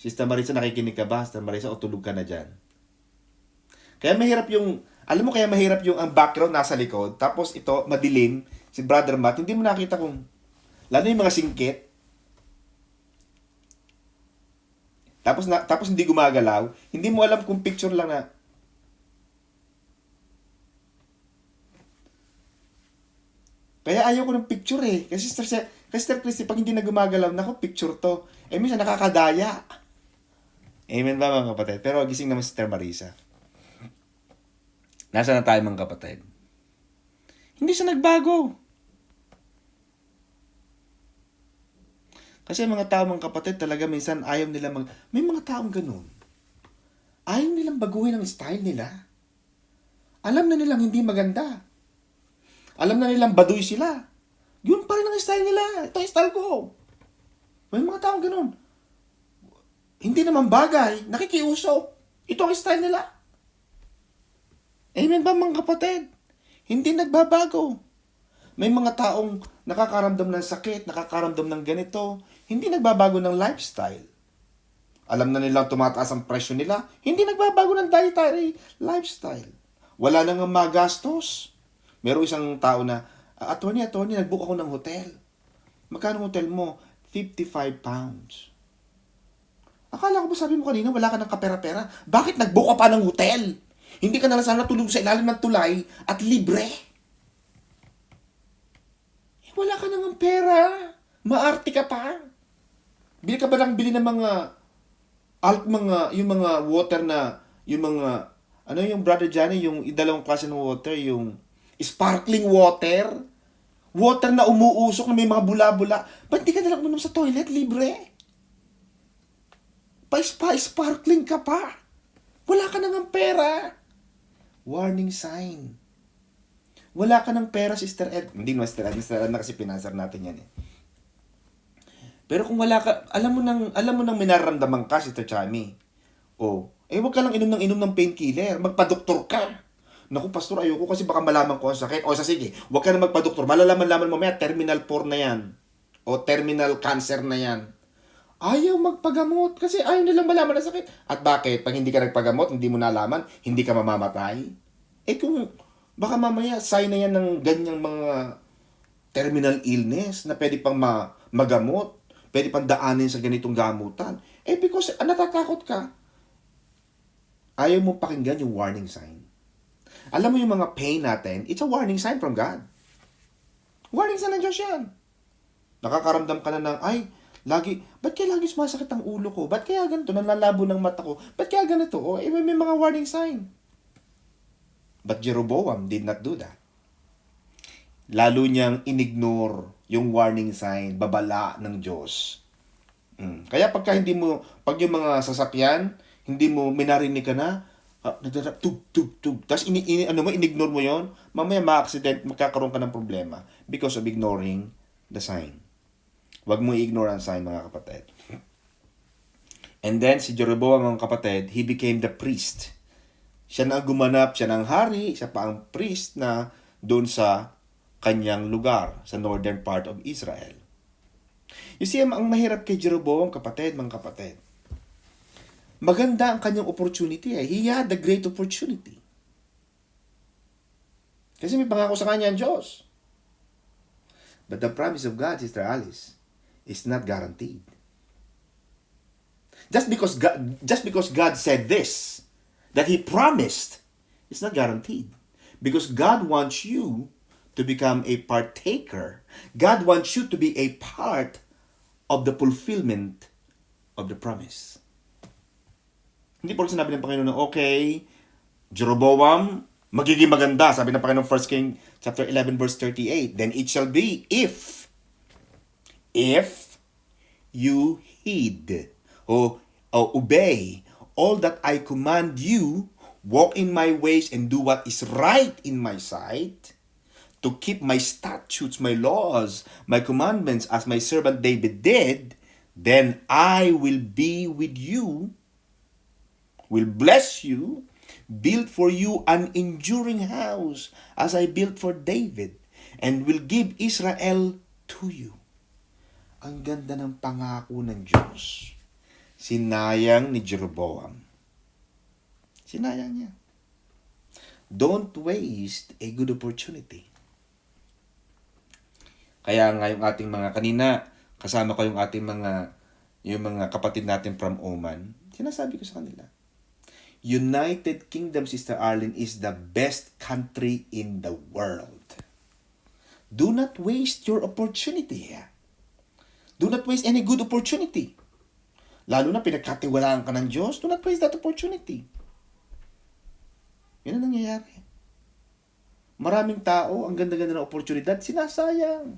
Sister Marisa, nakikinig ka ba? Sister Marisa, o tulog ka na dyan? Kaya mahirap yung, alam mo kaya mahirap yung ang background nasa likod, tapos ito, madilim, si Brother Matt, hindi mo nakita kung, lalo yung mga singkit, tapos hindi gumagalaw, hindi mo alam kung picture lang na, kaya ayaw ko ng picture eh. Kasi Sister Christy, pag hindi na gumagalaw, naku, picture to. Eh, minsan nakakadaya. Amen ba mga kapatid? Pero gising naman si Sister Marisa. Nasa na tayo mga kapatid? Hindi siya nagbago. Kasi mga tao mga kapatid talaga minsan ayaw nila may mga taong ganun. Ayaw nilang baguhin ang style nila. Alam na nilang hindi maganda. Alam na nilang baduy sila. Yun pa rin ang style nila. Ito ang style ko. May mga taong ganun. Hindi naman bagay. Nakikiusok. Ito ang style nila. Amen ba mga kapatid? Hindi nagbabago. May mga taong nakakaramdam ng sakit, nakakaramdam ng ganito. Hindi nagbabago ng lifestyle. Alam na nilang tumataas ang presyo nila. Hindi nagbabago ng dietary lifestyle. Wala nang magastos. Merong isang tao na, attorney, nag-book ako ng hotel. Magkano ang hotel mo? 55 pounds. Akala ko ba sabi mo kanina, wala ka ng kapera-pera? Bakit nag-book ka pa ng hotel? Hindi ka na lang sana tulog sa ilalim ng tulay at libre. Eh, wala ka nang pera. Maarte ka pa. Bili ka ba lang bili ng yung mga water na, yung mga, ano yung Brother Johnny, yung dalawang klase ng water, yung sparkling water. Water na umuusok na may mga bula-bula. Ba't di ka nalang uminom sa toilet? Libre. Pa-sparkling ka pa. Wala ka nang pera. Warning sign. Wala ka ng pera, Sister Ed. Hindi naman Sister Ed na kasi pinansar natin yan eh. Pero kung wala ka, alam mo nang minaramdaman ka, Sister Chami. Huwag ka lang inom ng painkiller. Magpa-doktor ka. Naku, pastor, ayoko kasi baka malaman ko ang sakit. Sige, huwag ka na magpa-doktor. Malalaman-laman mo, terminal 4 na yan. o terminal cancer na yan. Ayaw magpagamot kasi ayaw nilang malaman na sakit. At bakit? Pag hindi ka nagpagamot, hindi mo nalaman, hindi ka mamamatay. Kung baka mamaya sign na yan ng ganyang mga terminal illness na pwede pang magamot, pwede pang daanin sa ganitong gamutan. Because natatakot ka. Ayaw mo pakinggan yung warning sign. Alam mo yung mga pain natin, it's a warning sign from God. Warning sign ng Diyos yan. Nakakaramdam ka na ng, ba't kaya lagi sumasakit ang ulo ko? Ba't kaya ganito? Nanlalabo ng mata ko? Ba't kaya ganito? May mga warning sign. But Jeroboam did not do that. Lalo niyang inignore yung warning sign, babala ng Diyos. Kaya pag yung mga sasakyan, hindi mo minarinig ka na, tug. Tapos inignore mo yon, mamaya ma-accident, magkakaroon ka ng problema because of ignoring the sign. Huwag mo i-ignore ang sign, mga kapatid. And then, si Jeroboam, mga kapatid, he became the priest. Siya na gumanap, siya ng hari, siya pa ang priest na doon sa kanyang lugar, sa northern part of Israel. You see, ang mahirap kay Jeroboam, mga kapatid. Maganda ang kanyang opportunity. He had the great opportunity. Kasi may pangako sa kanya ang Diyos. But the promise of God, Sister Alice, is not guaranteed. Just because God said this, that He promised, it's not guaranteed. Because God wants you to become a partaker. God wants you to be a part of the fulfillment of the promise. Hindi po sinabi ng Panginoon na, okay, Jeroboam, magiging maganda. Sabi ng Panginoon 1 King chapter 11 verse 38, then it shall be if you heed or obey all that I command you, walk in my ways and do what is right in my sight, to keep my statutes, my laws, my commandments as my servant David did, then I will be with you, will bless you, build for you an enduring house as I built for David, and will give Israel to you. Ang ganda ng pangako ng Diyos. Sinayang ni Jeroboam. Sinayang niya. Don't waste a good opportunity. Kaya nga yung ating mga kanina, kasama ko yung mga kapatid natin from Oman, sinasabi ko sa kanila, United Kingdom, Sister Arlene, is the best country in the world. Do not waste your opportunity here. Do not waste any good opportunity. Lalo na pinagkatiwalaan ka ng Diyos, do not waste that opportunity. Yan ang nangyayari. Maraming tao, ang ganda-ganda ng oportunidad, sinasayang.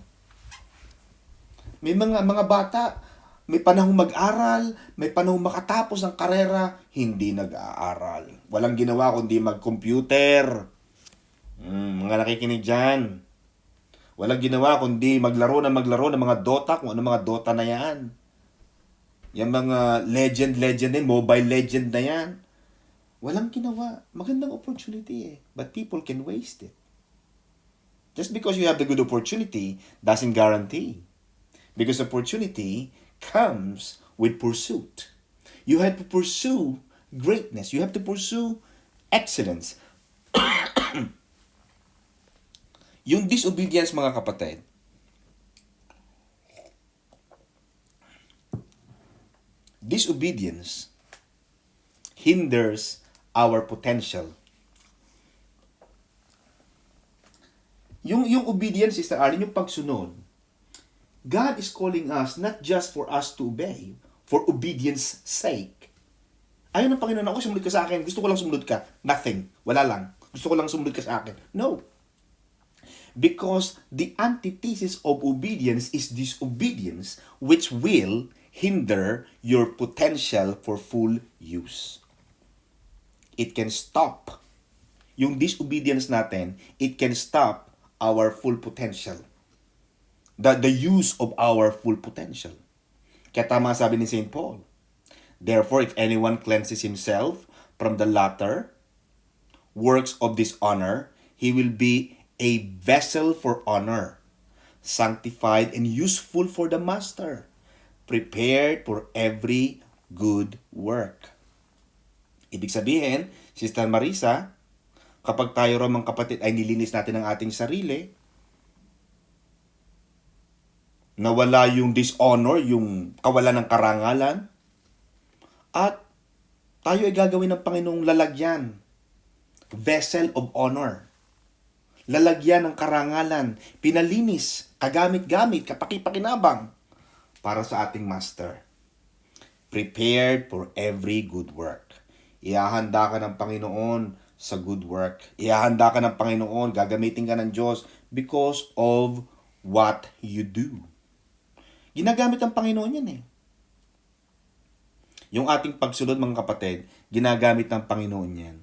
May mga bata, may panahong mag-aral, may panahong makatapos ng karera, hindi nag-aaral. Walang ginawa kundi mag-computer. Mga nakikinig dyan. Walang ginawa kundi maglaro ng mga Dota, kung ano mga Dota na yan. Yung mga legend na Mobile Legend na yan. Walang ginawa. Magandang opportunity but people can waste it. Just because you have the good opportunity doesn't guarantee. Because opportunity comes with pursuit. You have to pursue greatness. You have to pursue excellence. Yung disobedience, mga kapatid, disobedience hinders our potential. Yung obedience, Sister Arlene, yung pagsunod, God is calling us not just for us to obey, for obedience sake. Ayaw ng Panginoon, ako sumunod ka sa akin, gusto ko lang sumunod ka. Nothing. Wala lang. Gusto ko lang sumunod ka sa akin. No. Because the antithesis of obedience is disobedience, which will hinder your potential for full use. It can stop. Yung disobedience natin, it can stop our full potential. The use of our full potential. Kaya tama sabi ni St. Paul, therefore, if anyone cleanses himself from the latter works of dishonor, he will be a vessel for honor, sanctified, and useful for the master, prepared for every good work. Ibig sabihin, Sister Marisa, kapag tayo raw mga kapatid ay nilinis natin ang ating sarili, nawala yung dishonor, yung kawalan ng karangalan, at tayo ay gagawin ng Panginoong lalagyan, vessel of honor. Lalagyan ng karangalan, pinalinis, kagamit-gamit, kapaki-pakinabang para sa ating Master. Prepared for every good work. Ihahanda ka ng Panginoon sa good work. Ihahanda ka ng Panginoon, gagamitin ka ng Diyos because of what you do. Ginagamit ng Panginoon yan eh. Yung ating pagsunod mga kapatid, ginagamit ng Panginoon yan.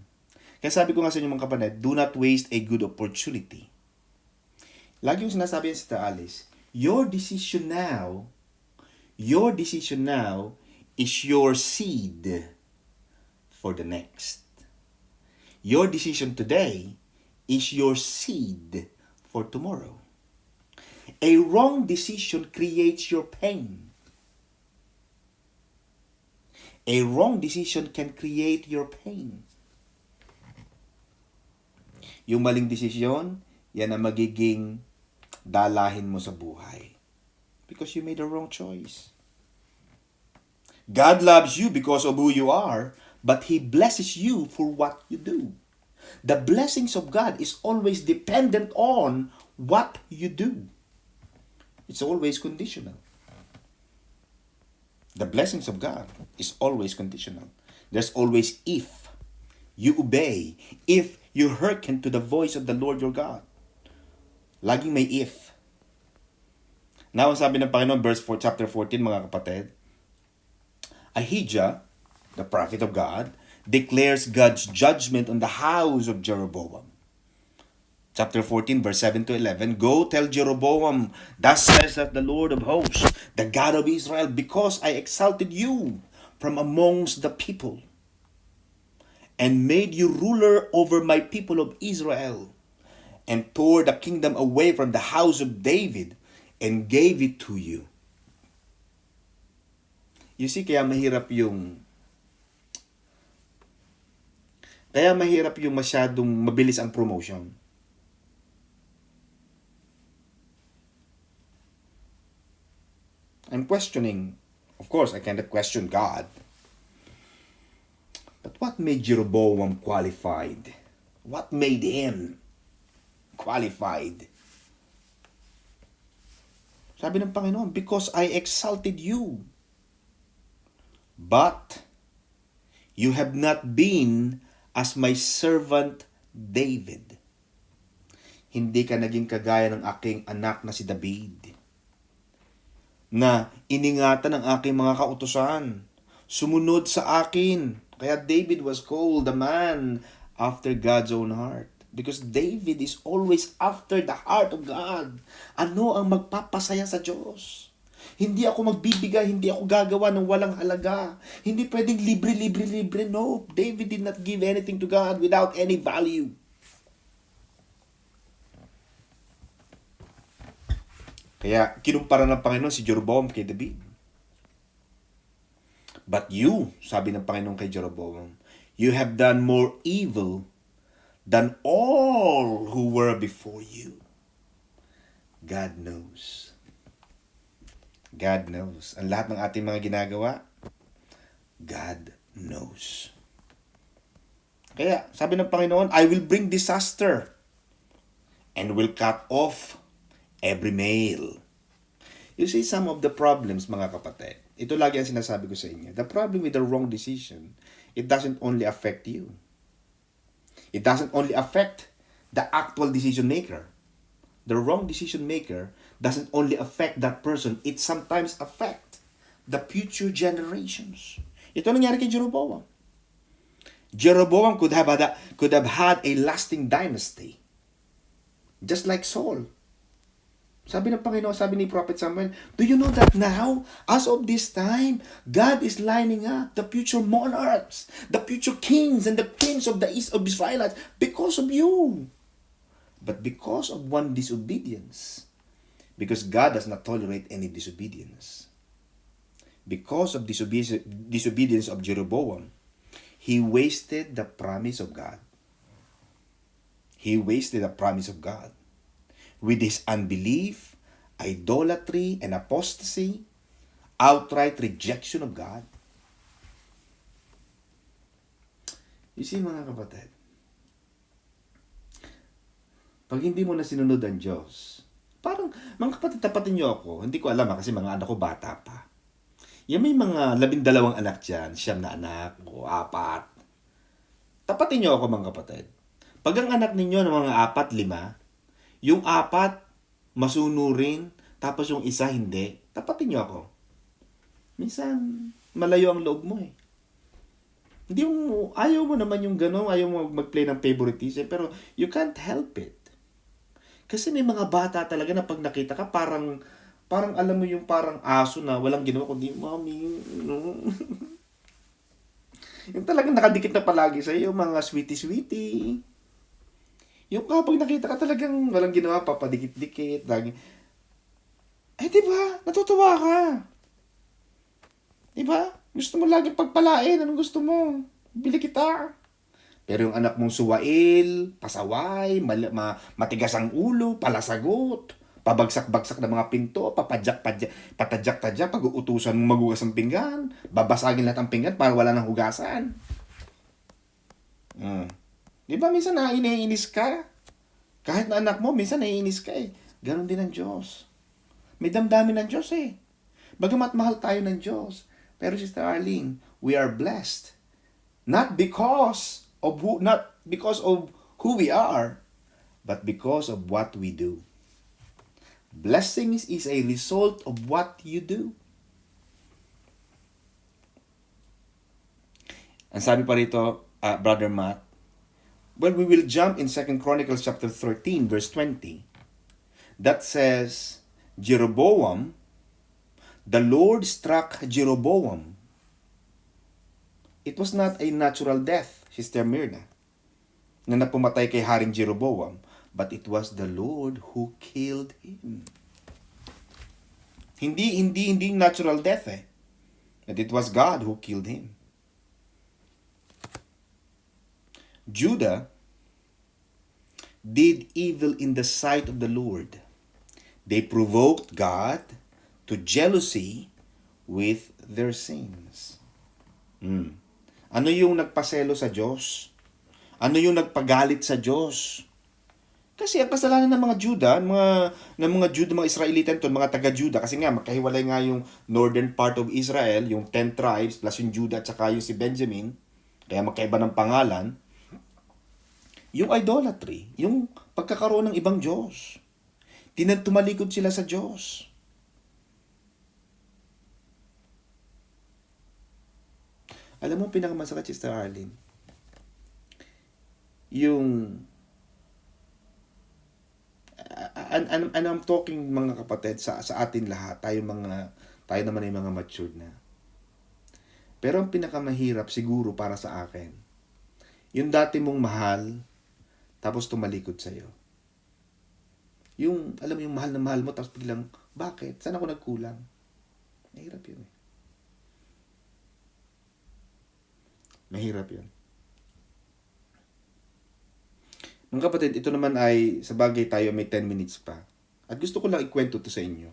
Kaya sabi ko nga sa inyo mga kapatid, do not waste a good opportunity. Lagi yung sinasabi yan si Alice, your decision now is your seed for the next. Your decision today is your seed for tomorrow. A wrong decision creates your pain. A wrong decision can create your pain. Yung maling desisyon, yan ang magiging dalahin mo sa buhay. Because you made a wrong choice. God loves you because of who you are, but He blesses you for what you do. The blessings of God is always dependent on what you do. It's always conditional. The blessings of God is always conditional. There's always if you obey, if you hearken to the voice of the Lord your God. Laging may if. Now, sabi ng Panginoon, chapter 14, mga kapatid, Ahijah, the prophet of God, declares God's judgment on the house of Jeroboam. Chapter 14, verse 7 to 11, Go tell Jeroboam, thus says the Lord of hosts, the God of Israel, because I exalted you from amongst the people, and made you ruler over my people of Israel, and tore the kingdom away from the house of David, and gave it to you. You see, kaya mahirap yung masyadong mabilis ang promotion. I'm questioning, of course, I cannot question God. But what made Jeroboam qualified? What made him qualified? Sabi ng Panginoon, because I exalted you. But you have not been as my servant David. Hindi ka naging kagaya ng aking anak na si David, na iningatan ng aking mga kautusan, sumunod sa akin. Kaya David was called the man after God's own heart. Because David is always after the heart of God. Ano ang magpapasaya sa Diyos? Hindi ako magbibigay, hindi ako gagawa ng walang halaga. Hindi pwedeng libre. No, David did not give anything to God without any value. Kaya kinumpara ng Panginoon si Jeroboam kay David. But you, sabi ng Panginoon kay Jeroboam, you have done more evil than all who were before you. God knows. God knows. Ang lahat ng ating mga ginagawa, God knows. Kaya, sabi ng Panginoon, I will bring disaster and will cut off every male. You see, some of the problems, mga kapatid, ito lagi ang sinasabi ko sa inyo. The problem with the wrong decision, it doesn't only affect you. It doesn't only affect the actual decision maker. The wrong decision maker doesn't only affect that person, it sometimes affect the future generations. Ito nangyari kay Jeroboam. Jeroboam could have had a lasting dynasty. Just like Saul. Sabi ng Panginoon, sabi ni Prophet Samuel, do you know that now, as of this time, God is lining up the future monarchs, the future kings and the queens of the East of Israelites because of you. But because of one disobedience, Because God does not tolerate any disobedience. Because of disobedience of Jeroboam, he wasted the promise of God. He wasted the promise of God. With his unbelief, idolatry, and apostasy, outright rejection of God. You see, mga kapatid, pag hindi mo na sinunod ang Diyos, parang, mga kapatid, tapatin niyo ako. Hindi ko alam kasi mga anak ko bata pa. Yan may mga 12 anak dyan, 9 na anak, o 4. Tapatin niyo ako, mga kapatid. Pag ang anak ninyo ng mga 4, 5, yung 4, masunurin, tapos yung isa hindi, tapatin niyo ako. Minsan, malayo ang loob mo eh. Hindi mo, ayaw mo naman yung gano'n, ayaw mo mag-play ng favoritism, pero you can't help it. Kasi may mga bata talaga na pag nakita ka, parang alam mo yung parang aso na walang ginawa, kundi, Mommy, no. Yung talagang nakadikit na palagi sa iyo, mga sweetie-sweetie. Yung kapag nakita ka talagang walang ginawa, papadikit-dikit, lagi. Diba? Natutuwa ka. Diba? Gusto mo laging pagpalain. Anong gusto mo? Bili kita. Pero yung anak mong suwail, pasaway, matigas ang ulo, palasagot, pabagsak-bagsak ng mga pinto, patadyak-tadyak, pag-uutusan mong magugas ang pinggan, babasagin lahat ang pinggan para wala nang hugasan. Di ba minsan naiinis ka? Kahit na anak mo, minsan naiinis ka eh. Ganon din ang Diyos. May damdamin ng Diyos eh. Bagamat mahal tayo ng Diyos. Pero Sister Arlene, we are blessed. Not because of who we are, but because of what we do. Blessings is a result of what you do. Ang sabi pa rito, Brother Matt, well, we will jump in 2 Chronicles chapter 13, verse 20. That says, Jeroboam, the Lord struck Jeroboam. It was not a natural death, Sister Myrna, na napumatay kay Haring Jeroboam, but it was the Lord who killed him. Hindi natural death eh. But it was God who killed him. Judah did evil in the sight of the Lord. They provoked God to jealousy with their sins. Ano yung nagpaselo sa Diyos? Ano yung nagpagalit sa Diyos? Kasi ang kasalanan ng mga Juda, mga Israelita nito, mga taga-Juda, kasi nga magkahiwalay nga yung northern part of Israel, yung 10 tribes, plus yung Judah at saka yung si Benjamin, kaya magkaiba ng pangalan, yung idolatry, yung pagkakaroon ng ibang Diyos. Tumalikod sila sa Diyos. Alam mo, pinakamasakit, Sister Arlene, yung and I'm talking, mga kapatid, sa atin lahat, tayo naman ay mga matured na. Pero ang pinakamahirap siguro para sa akin, yung dati mong mahal, tapos tumalikod sa'yo. Yung, alam mo, yung mahal na mahal mo, tapos biglang, bakit? Saan ako nagkulang? Mahirap yun eh. Mahirap yun. Mga kapatid, ito naman ay, sa bagay tayo may 10 minutes pa. At gusto ko lang ikwento to sa inyo.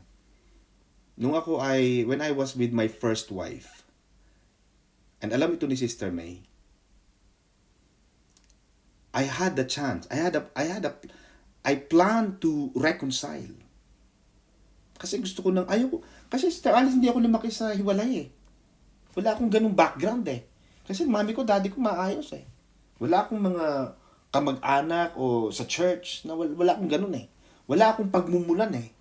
When I was with my first wife, and alam ito ni Sister May, I had the chance. I planned to reconcile. Kasi gusto ko kasi Sister Alice, hindi ako lumaki sa hiwalay eh. Wala akong ganung background eh. Kasi mami ko, daddy ko maayos eh. Wala akong mga kamag-anak o sa church na wala akong ganun eh. Wala akong pagmumulan eh.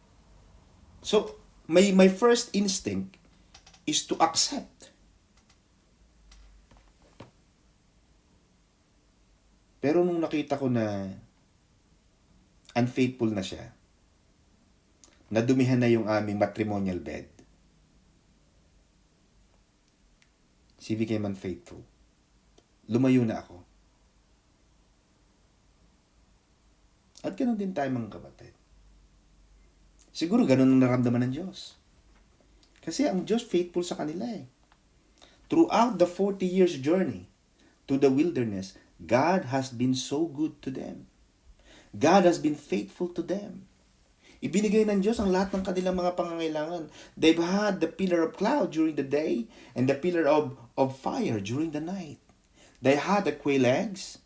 So, my first instinct is to accept. Pero nung nakita ko na unfaithful na siya, nadumihan na yung aming matrimonial bed, she became unfaithful. Lumayo na ako. At ganoon din tayo, mga kapatid. Siguro ganun ang naramdaman ng Diyos. Kasi ang Diyos faithful sa kanila eh. Throughout the 40 years journey to the wilderness, God has been so good to them. God has been faithful to them. Ibinigay ng Diyos ang lahat ng kanilang mga pangangailangan. They've had the pillar of cloud during the day and the pillar of fire during the night. They had the quail eggs,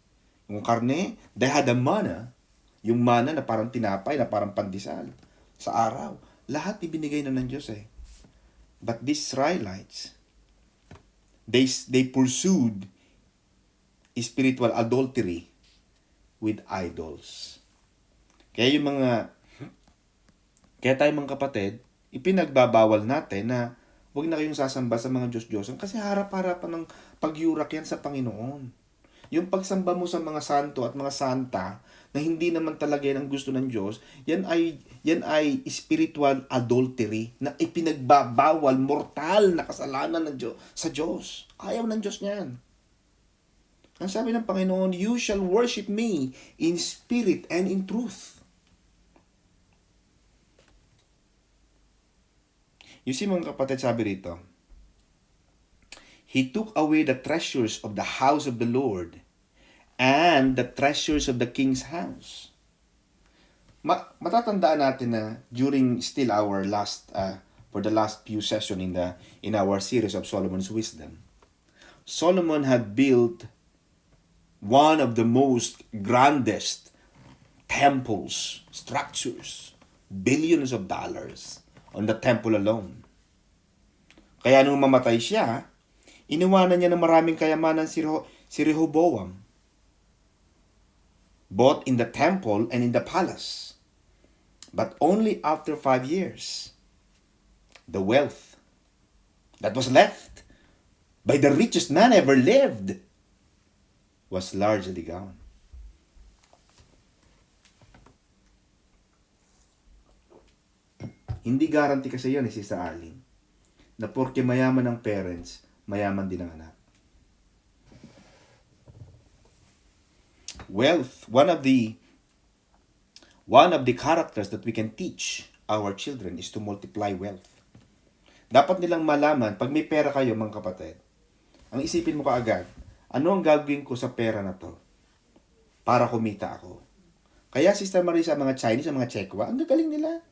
yung karne. They had the manna, yung mana na parang tinapay, na parang pandesal sa araw. Lahat ibinigay na ng Diyos eh. But these Israelites, they pursued spiritual adultery with idols. Kaya tayo mga kapatid, ipinagbabawal natin na huwag na kayong sasamba sa mga Diyos-Diyosan kasi harap-harapan ng pagyurak yan sa Panginoon. Yung pagsamba mo sa mga santo at mga santa na hindi naman talaga yan ang gusto ng Diyos, yan ay spiritual adultery na ipinagbabawal, mortal na kasalanan ng Diyos, sa Diyos. Ayaw ng Diyos niyan. Ang sabi ng Panginoon, you shall worship me in spirit and in truth. You see mga kapatid, sabi rito, He took away the treasures of the house of the Lord and the treasures of the king's house. Matatandaan natin na during still our for the last few sessions in our series of Solomon's Wisdom, Solomon had built one of the most grandest temples, structures, billions of dollars on the temple alone. Kaya nung mamatay siya, iniwanan niya ng maraming kayamanan si Rehoboam, both in the temple and in the palace. But only after 5 years, the wealth that was left by the richest man ever lived was largely gone. Hindi guarantee kasi yun si Sister Arlene, na porke mayaman ang parents, mayaman din ang anak. Wealth, one of the characters that we can teach our children is to multiply wealth. Dapat nilang malaman, pag may pera kayo mga kapatid, ang isipin mo kaagad, ano ang gagawin ko sa pera na to para kumita ako? Kaya Sister Marisa, mga Chinese, mga Chekwa, ang gagaling nila.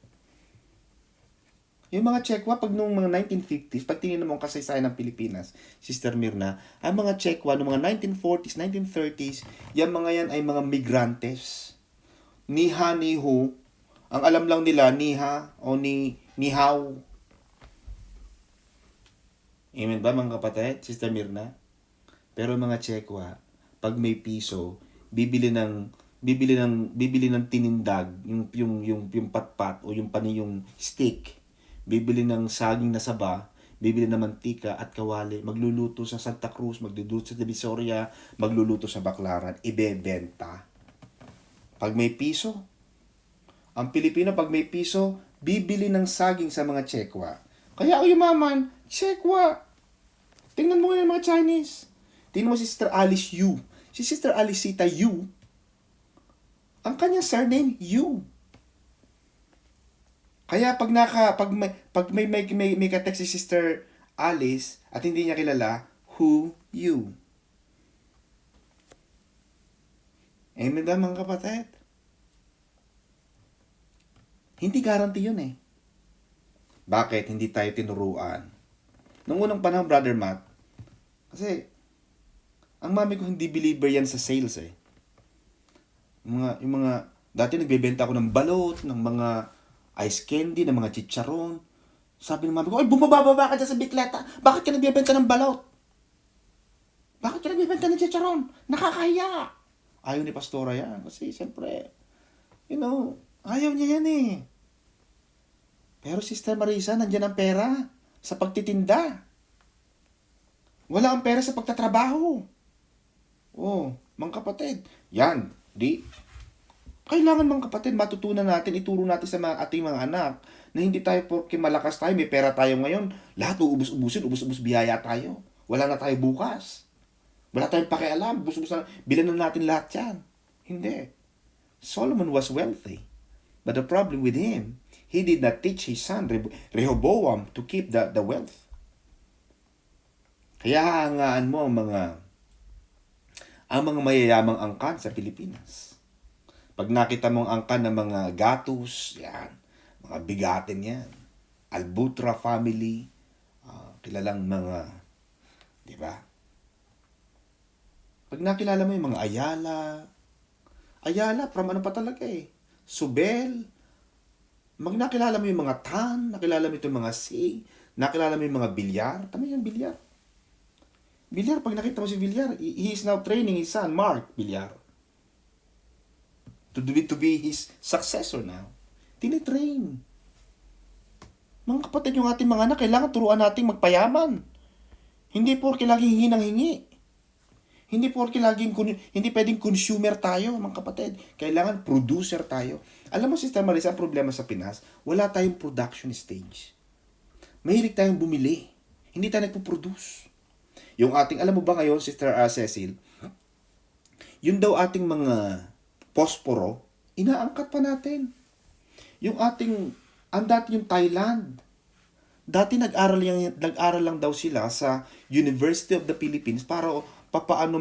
Yung mga Chekwa, pag noong mga 1950s, pag tingin mo ang kasaysayan ng Pilipinas, Sister Mirna, ang mga Chekwa noong mga 1940s, 1930s, yung mga yan ay mga migrantes. Niha, nihu. Ang alam lang nila, niha o nihaw. Amen ba mga kapatid, Sister Mirna? Pero mga Chekwa, pag may piso, bibili ng tinindag, yung patpat o yung steak. Bibili ng saging na saba, bibili ng mantika at kawali, magluluto sa Santa Cruz, magluluto sa Divisoria, magluluto sa Baclaran, ibebenta. Pag may piso, ang Pilipino pag may piso, bibili ng saging sa mga Chekwa. Kaya ako yumaman, Chekwa. Tingnan mo yung mga Chinese. Tingnan mo si Sister Alice Yu. Si Sister Alicita Yu, ang kanyang surname, Yu. Kaya pag may ka-text si Sister Alice at hindi niya kilala, who you? Amen ba mga kapatid? Hindi guarantee yun eh. Bakit? Hindi tayo tinuruan. Nung unang panahon, Brother Matt, kasi ang mami ko hindi believer yan sa sales eh. Yung mga dati nagbebenta ako ng balot, ng mga ice candy, ng mga chicharon. Sabi ng mami ko, ay bumababa ka dyan sa bikleta. Bakit ka nagbebenta ng balot? Bakit ka nagbebenta ng chicharon? Nakakahiya. Ayaw ni Pastora yan. Kasi siyempre, ayaw niya yan eh. Pero Sister Marisa, nandyan ang pera sa pagtitinda. Wala ang pera sa pagtatrabaho. Oh, mga kapatid. Yan, kailangan mga kapatid, matutunan natin, ituro natin sa ating mga anak na hindi tayo porke malakas tayo, may pera tayo ngayon, lahat ubus-ubus biyaya tayo. Wala na tayo bukas. Wala tayong pakialam, ubus-ubus na, bilan na natin lahat yan. Hindi. Solomon was wealthy. But the problem with him, He did not teach his son Rehoboam to keep the wealth. Kaya hahangaan mo ang mga mayayamang angkan sa Pilipinas. Pag nakita mong angkan ng mga Gatus, yan, mga bigatin yan. Albutra family, kilalang mga, di ba? Pag nakilala mo yung mga Ayala, from ano pa talaga eh, Subel, nakilala mo yung mga Tan, nakilala mo itong mga C, nakilala mo yung mga Bilyar, tama yung Bilyar. Bilyar, pag nakita mo si Bilyar, he is now training his son, Mark Bilyar, to be his successor now. Tinitrain. Mga kapatid, yung ating mga anak, kailangan turuan nating magpayaman. Hindi porke laging hingi ng hingi. Hindi porke hindi pwedeng consumer tayo, mga kapatid. Kailangan producer tayo. Alam mo, Sister Marisa, ang problema sa Pinas, wala tayong production stage. Mahilig tayong bumili. Hindi tayo nagpo-produce. Yung ating, alam mo ba ngayon, Sister Cecil, yun daw ating mga posporo, inaangkat pa natin. Yung ating, dati yung Thailand, dati nag-aral lang daw sila sa University of the Philippines para paano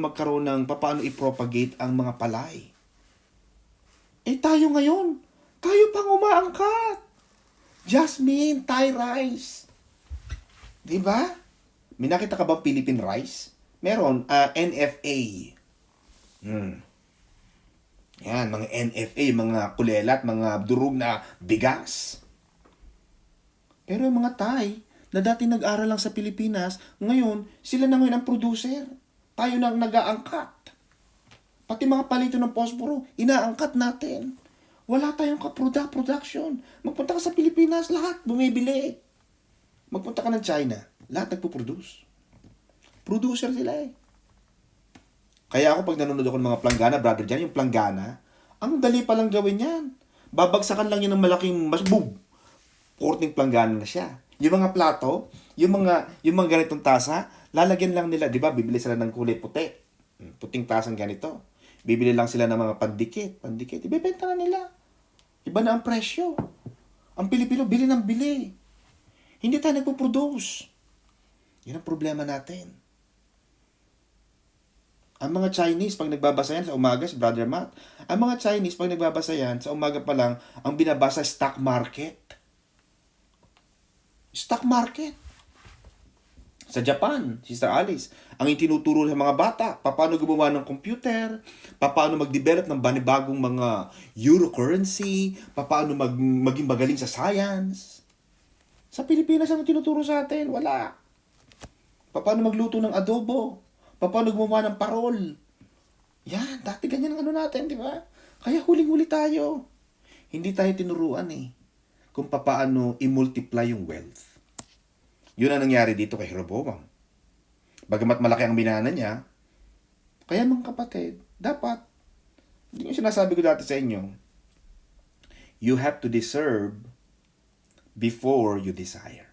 i-propagate ang mga palay. Tayo ngayon, tayo pang umaangkat. Jasmine, Thai rice. Diba? May nakita ka ba Philippine rice? Meron, NFA. Yan, mga NFA, mga kulelat, mga durog na bigas. Pero yung mga Thai, na dati nag-aral lang sa Pilipinas, ngayon, sila na ngayon ang producer. Tayo nang nag-aangkat. Pati mga palito ng posporo, inaangkat natin. Wala tayong production. Magpunta ka sa Pilipinas, lahat bumibili. Magpunta ka ng China, lahat nagpo-produce. Producer sila eh. Kaya ako pag nanonood ako ng mga planggana, brother dyan, yung planggana, ang dali palang gawin yan. Babagsakan lang yun ng malaking boom. Korting planggana na siya. Yung mga plato, yung mga ganitong tasa, lalagyan lang nila, di ba, bibili sila ng kulay puti. Puting tasang ganito. Bibili lang sila ng mga pandikit. Ibebenta na nila. Iba na ang presyo. Ang Pilipino, bili ng bili. Hindi tayo nagpo-produce. Yun ang problema natin. Ang mga Chinese, pag nagbabasa yan sa umaga, si Brother Matt, ang mga Chinese, pag nagbabasa yan, sa umaga pa lang, ang binabasa stock market. Stock market. Sa Japan, Sister Alice, ang itinuturo sa mga bata, paano gumawa ng computer, paano mag-develop ng banibagong mga euro currency, paano maging magaling sa science. Sa Pilipinas, ang tinuturo sa atin, wala. Paano magluto ng adobo, paano gumawa ng parol. Yan, dati ganyan ang natin, di ba? Kaya huling-huli tayo. Hindi tayo tinuruan kung paano i-multiply yung wealth. Yun ang nangyari dito kay Rehoboam. Bagamat malaki ang binana niya, kaya mga kapatid, dapat, hindi yung sinasabi ko dati sa inyo, you have to deserve before you desire.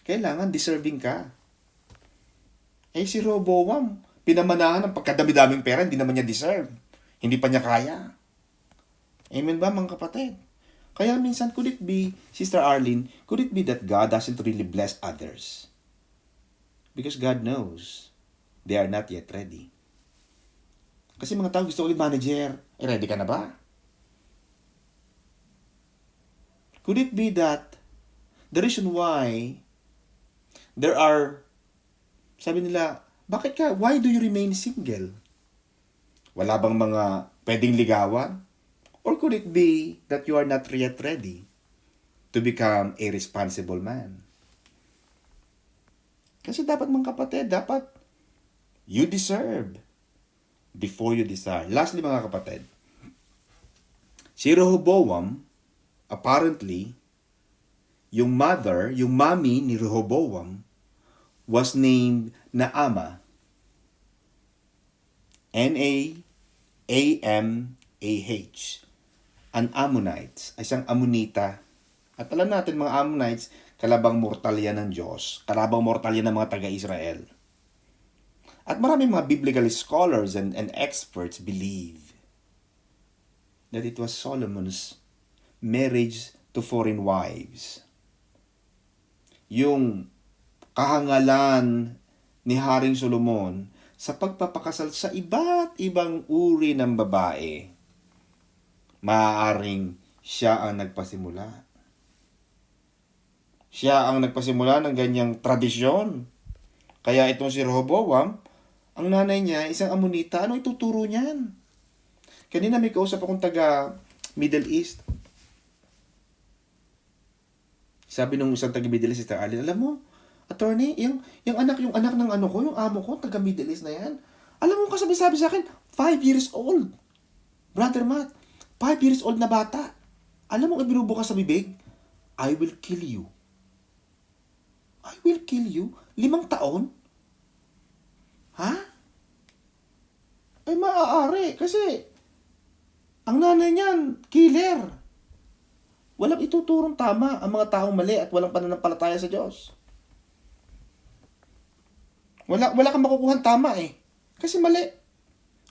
Kailangan deserving ka. Si Rehoboam, pinamanahan ng pagkadami-daming pera, hindi naman niya deserve. Hindi pa niya kaya. Amen ba mga kapatid? Kaya minsan, could it be, Sister Arlene, could it be that God doesn't really bless others? Because God knows they are not yet ready. Kasi mga tao gusto ulit manager. Ready ka na ba? Could it be that the reason why there are, sabi nila, why do you remain single? Wala bang mga pwedeng ligawan? Or could it be that you are not yet ready to become a responsible man? Kasi dapat mga kapatid, you deserve before you desire. Lastly mga kapatid, si Rehoboam, apparently, yung mommy ni Rehoboam was named Naamah. Naamah. An Ammonites, isang Ammonita. At alam natin mga Ammonites, kalabang mortal yan ng Diyos. Kalabang mortal yan ng mga taga-Israel. At maraming mga biblical scholars and experts believe that it was Solomon's marriage to foreign wives. Yung kahangalan ni Haring Solomon sa pagpapakasal sa iba't ibang uri ng babae, maaaring siya ang nagpasimula. Siya ang nagpasimula ng ganyang tradisyon. Kaya itong si Rehoboam, ang nanay niya, isang Amonita, ano ituturo niyan? Kanina may kausap akong taga Middle East. Sabi nung isang taga Middle East, Sister Alin, alam mo, attorney, yung anak ng ano ko, yung amo ko, taga Middle East na yan. Alam mo, kasabi-sabi sa akin, 5 years old. Brother Matt, 5 years old na bata. Alam mo, ibinubukas sa bibig, I will kill you. I will kill you? 5 taon? Ha? Ay, maaari. Kasi, ang nanay niyan, killer. Walang ituturong tama ang mga taong mali at walang pananampalataya sa Diyos. Wala kang makukuhan tama eh. Kasi mali.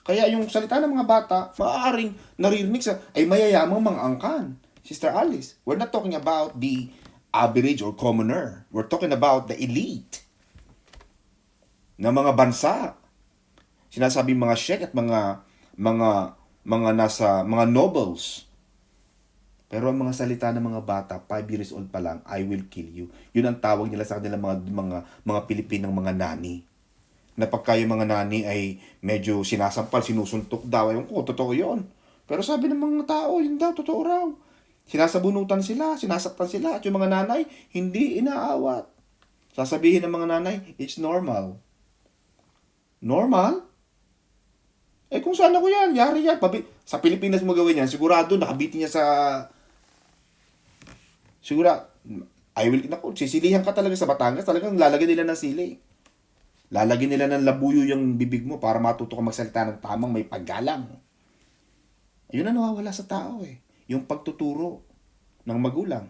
Kaya yung salita ng mga bata, maaaring naririnig sa, ay mayayamang mga angkan. Sister Alice, we're not talking about the average or commoner. We're talking about the elite na mga bansa. Sinasabi mga sheikh at mga nobles. Pero ang mga salita ng mga bata, 5 years old pa lang, I will kill you. Yun ang tawag nila sa kanila mga Pilipinang mga nani. Na pagka yung mga nani ay medyo sinasampal, sinusuntok daw. Ayun ko, totoo yun. Pero sabi ng mga tao, yun daw, totoo raw. Sinasabunutan sila, sinasaktan sila. At yung mga nanay, hindi inaawat. Sasabihin ng mga nanay, it's normal. Normal? Eh kung saan ako yan, yari yan. Sa Pilipinas mo gawin yan, sigurado nakabitin niya sa... sisilihan ka talaga sa Batangas, talagang lalagyan nila ng sili. Lalagyan nila ng labuyo yung bibig mo para matuto ka magsalita ng tamang may paggalang. Yun ang nawawala sa tao eh. Yung pagtuturo ng magulang.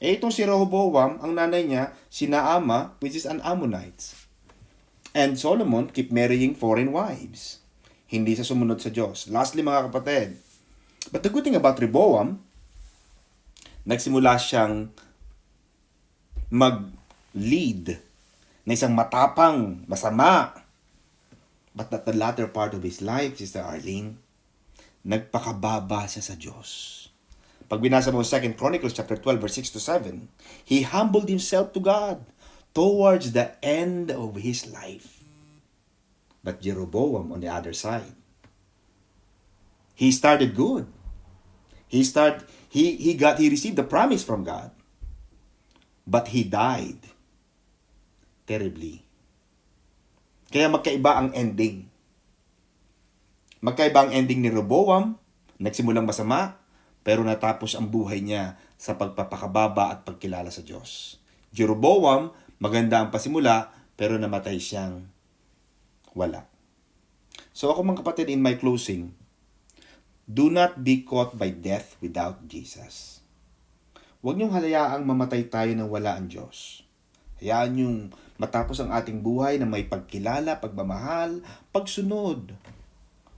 Eh itong si Rehoboam, ang nanay niya, si Naama, which is an Ammonite. And Solomon keep marrying foreign wives. Hindi sa sumunod sa Diyos. Lastly mga kapatid, but the good thing about Rehoboam, nagsimula siyang mag-lead na isang matapang, masama. But at the latter part of his life, Sister Arlene, nagpakababa siya sa Diyos. Pag binasa mo 2 Chronicles chapter 12 verse 6 to 7, he humbled himself to God towards the end of his life. But Jeroboam on the other side, he started good. He received the promise from God. But he died terribly. Kaya magkaiba ang ending. Magkaiba ang ending ni Rehoboam, nagsimulang masama, pero natapos ang buhay niya sa pagpapakababa at pagkilala sa Diyos. Jeroboam, maganda ang pasimula, pero namatay siyang wala. So ako mga kapatid, in my closing, do not be caught by death without Jesus. Huwag niyong halayaang mamatay tayo nang wala ang Diyos. Hayaan niyong matapos ang ating buhay na may pagkilala, pagmamahal, pagsunod,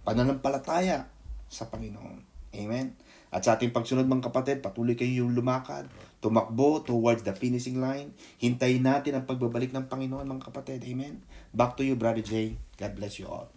pananampalataya sa Panginoon. Amen? At sa ating pagsunod mga kapatid, patuloy kayong lumakad, tumakbo towards the finishing line. Hintayin natin ang pagbabalik ng Panginoon mga kapatid. Amen? Back to you, Brother Jay. God bless you all.